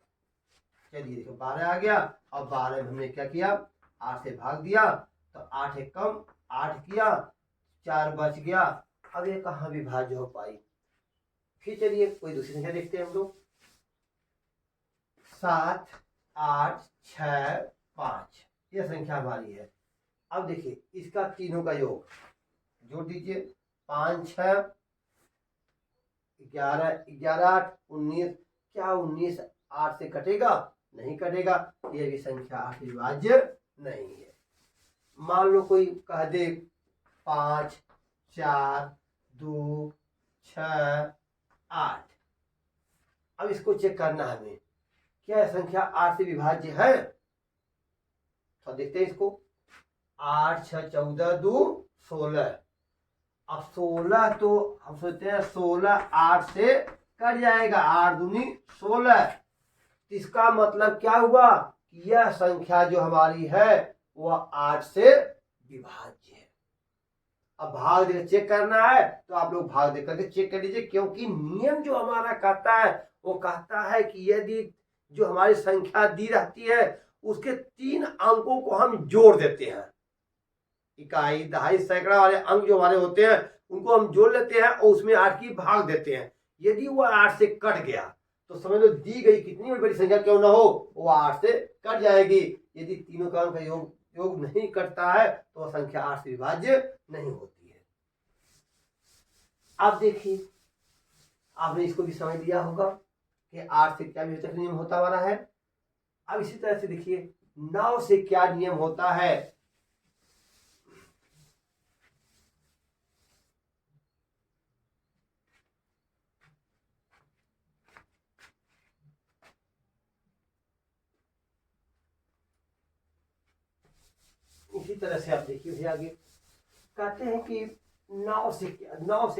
चलिए देखो 12 आ गया। अब 12 में हमने क्या किया? 8 से भाग दिया, तो 8 एक कम 8 किया, 4 बच गया। अब ये कहाँ विभाज्य हो पाई? फिर चलिए कोई दूसरी संख्या देखते हैं हम लोग। 7 8 6 5 यह संख्या हमारी है। अब देखिए इसका तीनों का योग जोड़ दीजिए, 5 6 11 11 8 19। क्या 19 8 से कटेगा? नहीं कटेगा, यह भी संख्या 8 विभाज्य नहीं है। मान लो कोई कह दे 5 4 2 6 8, अब इसको चेक करना है हमें, क्या यह संख्या 8 से विभाज्य है? तो देखते हैं इसको। 8 6 14 2 16। अब 16 तो हम सोचते हैं 16 8 से कट जाएगा, 8 दूनी 16। इसका मतलब क्या हुआ कि यह संख्या जो हमारी है वह 8 से विभाज्य है। अब भाग देकर चेक करना है तो आप लोग भाग देकर के चेक कर लीजिए, क्योंकि नियम जो हमारा कहता है वो कहता है कि यदि जो हमारी संख्या दी रहती है उसके 3 अंकों को हम जोड़ देते हैं, इकाई दहाई सैकड़ा वाले अंक जो हमारे होते हैं उनको हम जोड़ लेते हैं और उसमें 8 की भाग देते हैं। यदि वह 8 से कट गया तो समझ लो दी गई कितनी भी बड़ी संख्या क्यों ना हो वो 8 से कट जाएगी। यदि तीनों का अंक का योग नहीं कटता है तो वह संख्या 8 से विभाज्य नहीं होती है। आप देखिए, आपने इसको भी समझ लिया होगा कि 8 से क्या विभाजक नियम होता वाला है। अब इसी तरह से देखिए 9 से क्या नियम होता है। इसी तरह से आप देखिए भैया आगे कहते हैं कि 9 से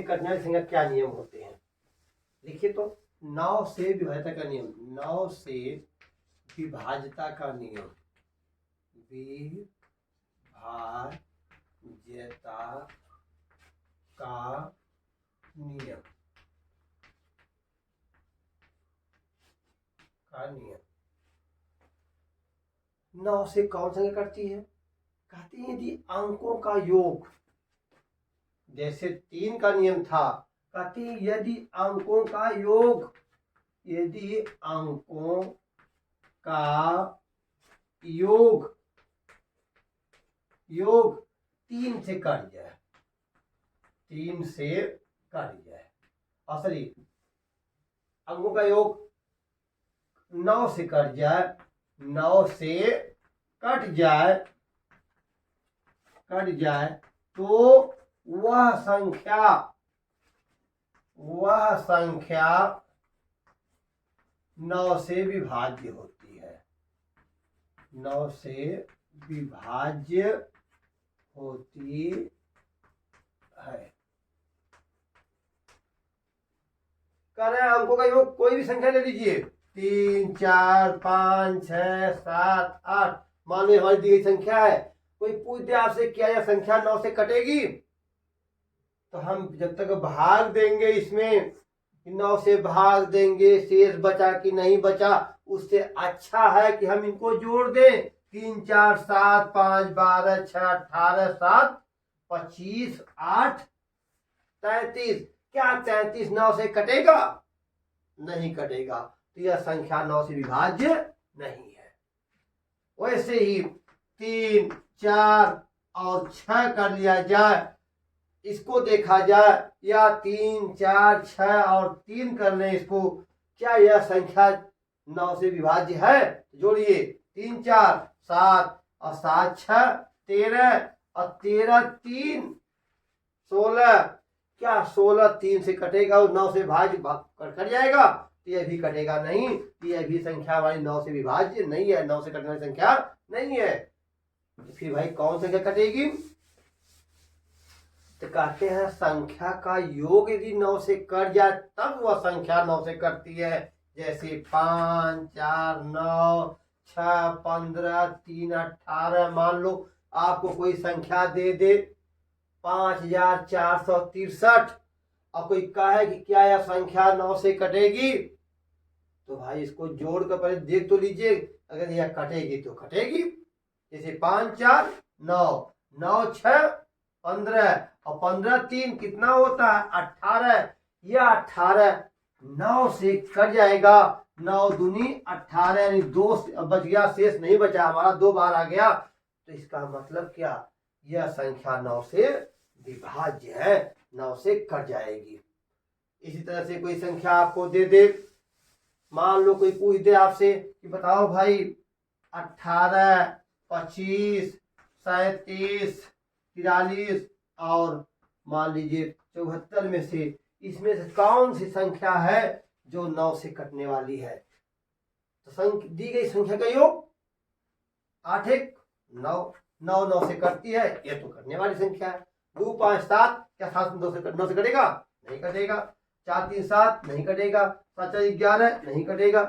कटने वाली संख्या क्या नियम होते हैं। देखिए तो 9 से विभाज्यता का नियम, 9 से विभाज्यता का नियम, विभाज्यता का नियम, 9 से कौन संख्या कटती है? कहती है यदि अंकों का योग, जैसे 3 का नियम था, कहती है यदि अंकों का योग, यदि अंकों का योग 3 से कट जाए, 3 से कट जाए, असली अंकों का योग 9 से कट जाए, 9 से कट जाए तो वह संख्या 9 से विभाज्य होती है, 9 से विभाज्य होती है। कह रहे हैं अंकों का योग कोई भी संख्या ले लीजिए, 3 4 5 6 7 8, मान लो हमारी दी गई संख्या है। कोई पूछ दे आपसे क्या यह संख्या 9 से कटेगी, तो हम जब तक भाग देंगे इसमें 9 से भाग देंगे, शेष बचा कि नहीं बचा, उससे अच्छा है कि हम इनको जोड़ दें। 3 4 7 5 12 6 18 7 25 8 33। क्या 33 9 से कटेगा? नहीं कटेगा, तो यह संख्या 9 से विभाज्य नहीं है। वैसे ही 3 4 और 6 कर लिया जाए, इसको देखा जाए, या 3 4 6 और 3 कर लें इसको, क्या यह संख्या 9 से विभाज्य है? जोड़िए, 3 4 7 और 7 6 13 और 13 3 16। क्या 16 3 से कटेगा और 9 से भाज्य कट जाएगा? तो यह भी कटेगा नहीं, यह भी संख्या हमारी 9 से विभाज्य नहीं है, 9 से कटने वाली संख्या नहीं है। फिर भाई कौन संख्या कटेगी? तो कहते हैं संख्या का योग यदि 9 से कट जाए तब वह संख्या 9 से कटती है। जैसे 5 4 9 6 15 3 18। मान लो आपको कोई संख्या दे दे 5463 और कोई कहे कि क्या यह संख्या 9 से कटेगी, तो भाई इसको जोड़ कर पहले देख तो लीजिए, अगर यह कटेगी तो कटेगी। जैसे 5 4 9 9 6 15 और 15 3 कितना होता है? 18। यह 18 9 से कट जाएगा, 9 दूनी 18, यानी 2 बच गया, शेष नहीं बचा हमारा, 2 बार आ गया। तो इसका मतलब क्या? यह संख्या 9 से विभाज्य है, 9 से कट जाएगी। इसी तरह से कोई संख्या आपको दे दे, मान लो कोई पूछ दे आपसे कि बताओ भाई 18 25 37 43 और मान लीजिए 74 में से इसमें से कौन सी संख्या है जो 9 से कटने वाली है। तो दी गई संख्या का योग 8 1 9, 9 9 से कटती है, ये तो कटने वाली संख्या है। 2 5 7, क्या 7 2 से 9 से कटेगा? नहीं कटेगा। 4 3 7 नहीं कटेगा। 7 4 11 नहीं कटेगा।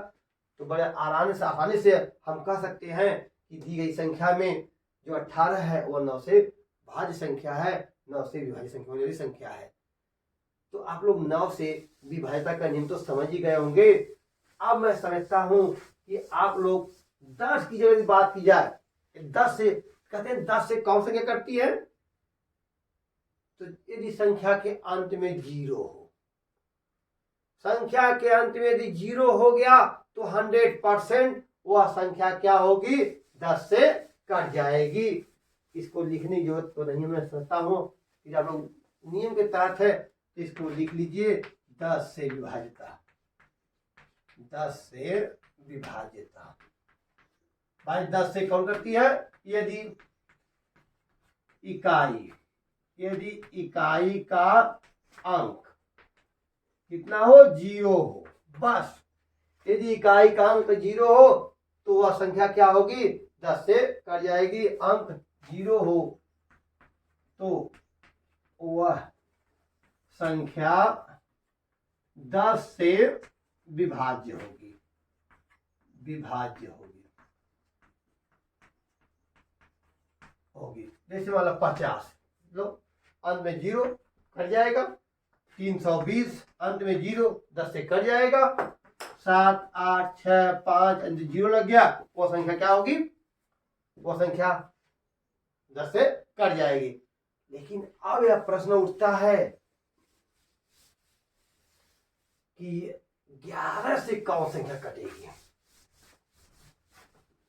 तो बड़े आसानी से हम कह सकते हैं कि दी गई संख्या में जो 18 है वो 9 से भाज्य संख्या है, 9 से विभाज्य संख्या होने वाली संख्या है। तो आप लोग 9 से विभाज्यता का नियम तो समझ ही गए होंगे। अब मैं समझता हूं कि आप लोग 10 की जगह बात की जाए, 10 से कहते हैं 10 से कौन संख्या कटती है? तो यदि संख्या के अंत में 0 हो, संख्या के अंत में यदि 0 हो गया तो 100% वह संख्या क्या होगी? 10 से कट जाएगी। इसको लिखने की जरूरत तो नहीं, मैं समझता हूं कि आप लोग नियम के तहत है तो इसको लिख लीजिए। 10 से विभाज्यता, 10 से विभाज्यता भाई 10 से कौन करती है? यदि इकाई का अंक कितना हो? 0 हो, बस। यदि इकाई का अंक 0 हो तो वह संख्या क्या होगी? 10 से कट जाएगी। अंक 0 हो तो वह संख्या 10 से विभाज्य होगी, जैसे वाला 50 लो, अंत में 0 कट जाएगा। 320 अंत में 0, 10 से कट जाएगा। 7 8 6 5 अंत 0 लग गया, वो संख्या क्या होगी? वो संख्या 10 से कट जाएगी। लेकिन अब यह प्रश्न उठता है कि 11 से कौन संख्या कटेगी?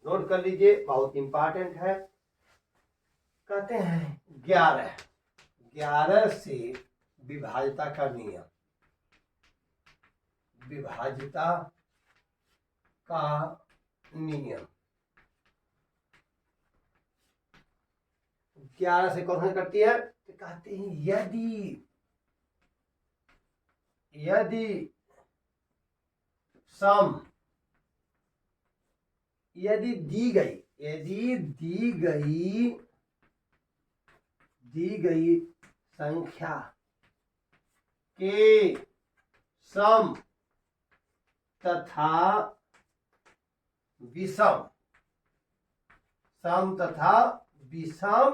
नोट कर लीजिए, बहुत इंपॉर्टेंट है। कहते हैं 11 से विभाज्यता का नियम, विभाज्यता का नियम 11 से कौन करती है? तो कहते हैं यदि सम, यदि दी गई संख्या के सम तथा विषम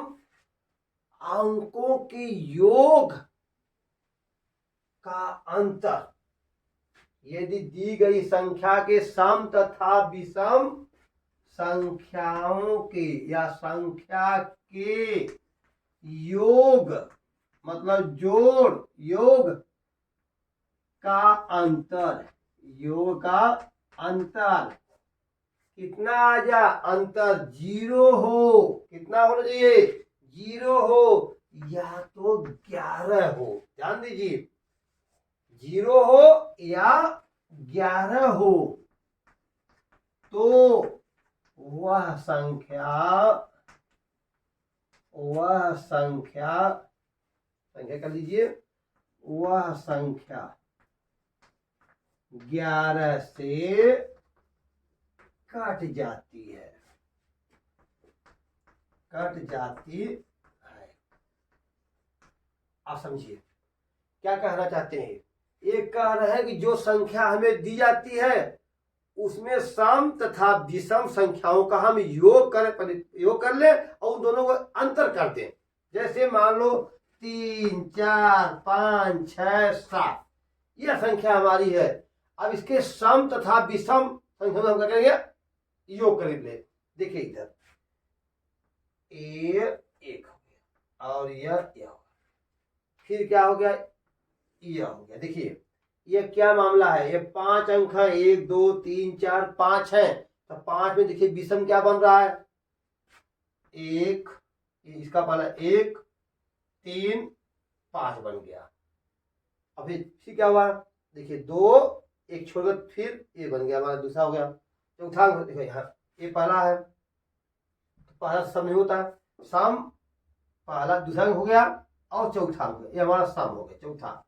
अंकों के योग का अंतर, यदि दी गई संख्या के सम तथा विषम संख्याओं के या संख्या के योग मतलब योग का अंतर कितना आ जा? अंतर 0 हो। कितना होना चाहिए? 0 हो या तो 11 हो। ध्यान दीजिए, 0 हो या 11 हो तो वह संख्या कर लीजिए, वह संख्या 11 से कट जाती है। आप समझिए क्या कहना चाहते हैं? एक कह रहे हैं कि जो संख्या हमें दी जाती है उसमें सम तथा विषम संख्याओं का हम योग कर ले और उन दोनों को अंतर कर दें। जैसे मान लो 3 4 5 6 7 यह संख्या हमारी है। अब इसके सम तथा विषम संख्या में हम क्या करेंगे? योग कर ले। देखिए इधर ये 1 हो गया और यह हो गया, फिर क्या हो गया? यह हो गया। देखिए ये क्या मामला है? ये 5 अंक है, 1 2 3 4 5 है। तो 5 में देखिए विषम क्या बन रहा है? 1, इसका पहला 1 3 5 बन गया। अब फिर क्या हुआ? देखिए 2 1 छोड़कर फिर ये बन गया, हमारा दूसरा हो गया। चौथा देखो यहाँ ये पहला है, तो पहला सम नहीं होता, सम पहला दूसरा हो गया और चौथा हो गया, ये हमारा सम हो गया चौथा।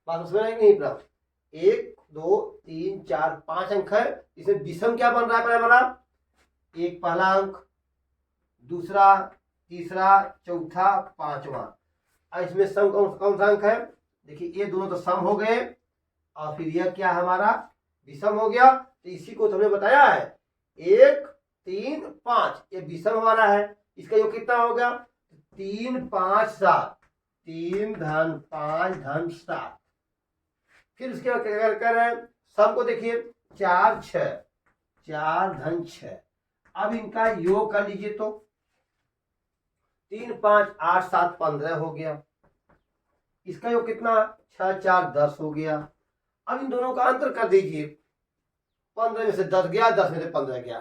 बात समझ नहीं प्राप्त? 1 2 3 4 5 अंक है। इसमें विषम क्या बन रहा है? पहले हमारा एक पहला अंक, दूसरा, तीसरा, चौथा, पांचवा। और इसमें सम कौन सा अंक है? देखिए ये दोनों तो सम हो गए और फिर यह क्या हमारा विषम हो गया। तो इसी को तो हमने बताया है 1 3 5 ये विषम हमारा है। इसका योग कितना हो गया? 3 5 7, 3 धन 5 धन 7। फिर उसके बाद क्या कर रहे हैं? सम को देखिए 4 6, 4 धन 6। अब इनका योग कर लीजिए तो 3 5 8 7 15 हो गया। इसका योग कितना? 6 4 10 हो गया। अब इन दोनों का अंतर कर दीजिए। 15 में से 10 गया, 10 में से 15 गया,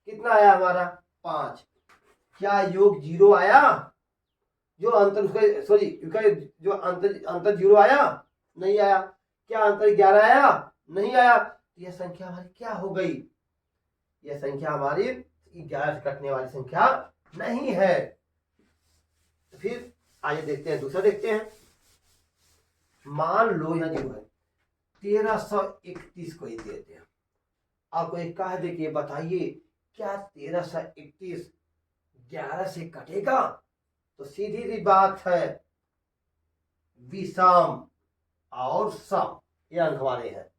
कितना आया हमारा? 5। क्या योग 0 आया? जो अंतर उसका सॉरी जो अंतर 0 आया? नहीं आया। क्या अंतर 11 आया? नहीं आया। यह संख्या हमारी क्या हो गई? यह संख्या हमारी 11 से कटने वाली संख्या नहीं है। तो फिर आइए देखते हैं, दूसरा देखते हैं। मान लो यह जो है 1331 को ही देते हैं। आपको एक कह दे कि बताइए क्या 1331 11 से कटेगा? तो सीधी सी बात है विषम और सम, ये अंक हमारे हैं।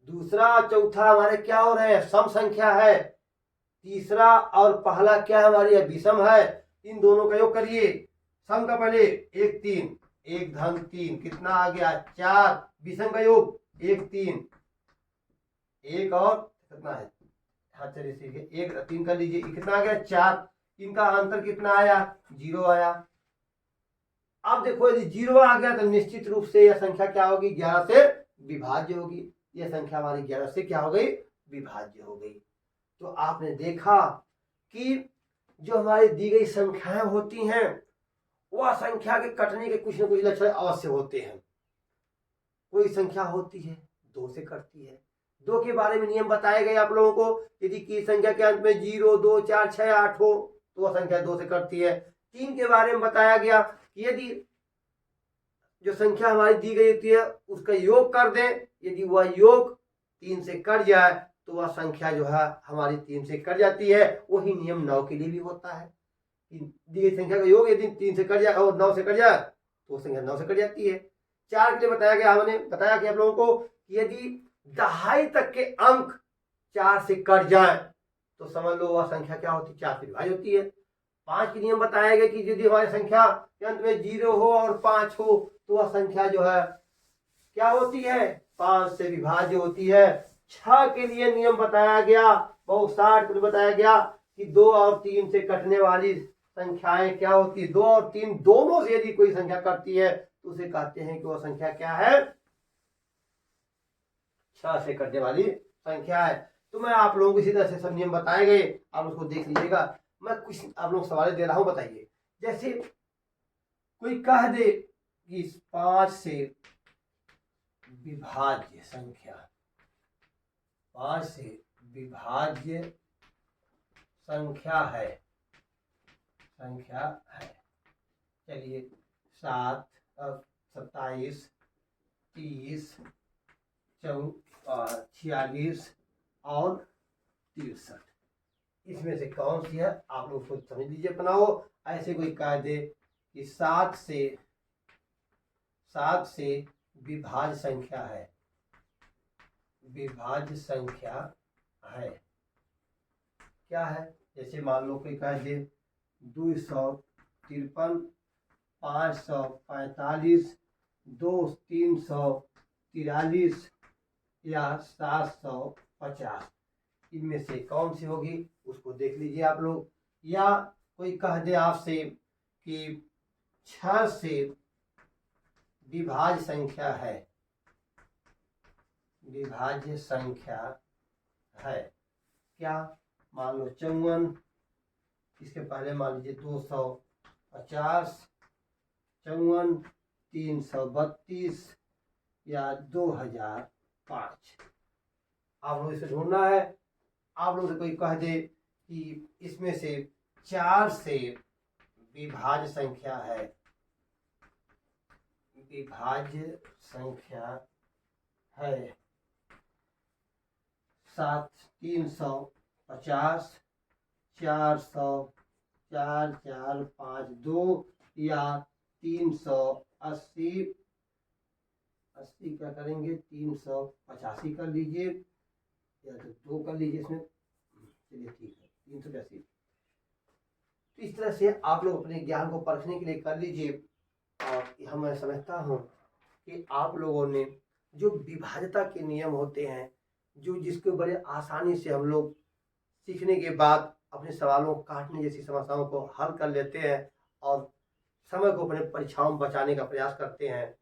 दूसरा चौथा हमारे क्या हो रहे हैं? सम संख्या है। तीसरा और पहला क्या हमारी है? विषम है। इन दोनों का योग करिए। सम का पहले 1 3, 1 धन 3 कितना आ गया? 4। विषम का योग 1 3, 1 और कितना है? हाँ चलिए ठीक है, 1 3 कर लीजिए, कितना आ गया? 4। इनका अंतर कितना आया? 0 आया। अब देखो यदि 0 आ गया तो निश्चित रूप से यह संख्या क्या होगी? 11 से विभाज्य होगी। यह संख्या हमारी 11 से क्या हो गई? विभाज्य हो गई। तो आपने देखा कि जो हमारी दी गई संख्याएं होती हैं वह संख्या के कटने के कुछ न कुछ लक्षण अवश्य होते हैं। कोई संख्या होती है 2 से कटती है। 2 के बारे में नियम बताए गए आप लोगों को। यदि की संख्या के अंत में 0 2 4 6 8 हो तो वह संख्या 2 से कटती है। 3 के बारे में बताया गया कि यदि जो संख्या हमारी दी गई होती है उसका योग कर दें, यदि वह योग 3 से कट जाए तो वह संख्या जो है हमारी 3 से कट जाती है। वही नियम 9 के लिए भी होता है। दी गई संख्या का योग यदि 3 से कट जाए और 9 से कट जाए तो संख्या 9 से कट जाती है। 4 के लिए बताया गया, हमने बताया कि आप लोगों को कि यदि दहाई तक के अंक 4 से कट जाए तो समझ लो वह संख्या क्या होती है? 4 से विभाज्य होती है। 5 के नियम बताया गया कि यदि हमारी संख्या के अंत में 0 हो और 5 हो तो वह संख्या जो है क्या होती है? 5 से विभाज्य होती है। 6 के लिए नियम बताया गया, बहुत 60 के लिए बताया गया कि 2 और 3 से कटने वाली संख्याएं क्या होती है? 2 और 3 दोनों से यदि कोई संख्या कटती है तो उसे कहते हैं कि वह संख्या क्या है? 6 से कटने वाली संख्या है। तो मैं आप लोगों को इसी तरह से सब नियम बताए गए, आप उसको देख लीजिएगा। मैं कुछ आप लोग सवाल दे रहा हूं, बताइए। जैसे कोई कह दे कि 5 से विभाज्य संख्या, 5 से विभाज्य संख्या है, चलिए 7 27 30 46 और 63 इसमें से कौन सी है? आप लोग खुद समझ लीजिए, बनाओ। ऐसे कोई कह दे कि 7 से विभाज्य संख्या है, क्या है? जैसे मान लो कोई कह दे 253 545 343 या 750, इनमें से कौन सी होगी उसको देख लीजिए आप लोग। या कोई कह दे आपसे कि 6 से विभाज्य संख्या है, क्या? मान लो 54, इसके पहले मान लीजिए 250, 54 332 या 2005। आप लोग इसे ढूंढना है। आप लोग से कोई कह दे कि इसमें से 4 से विभाज्य संख्या है 350, 400, 4452 या 380, 80 क्या करेंगे 385 कर लीजिए या तो 2 कर लीजिए इसमें, चलिए ठीक है 382। तो इस तरह से आप लोग अपने ज्ञान को परखने के लिए कर लीजिए। और मैं समझता हूँ कि आप लोगों ने जो विभाज्यता के नियम होते हैं, जो जिसको बड़े आसानी से हम लोग सीखने के बाद अपने सवालों को काटने जैसी समस्याओं को हल कर लेते हैं और समय को अपने परीक्षाओं में बचाने का प्रयास करते हैं,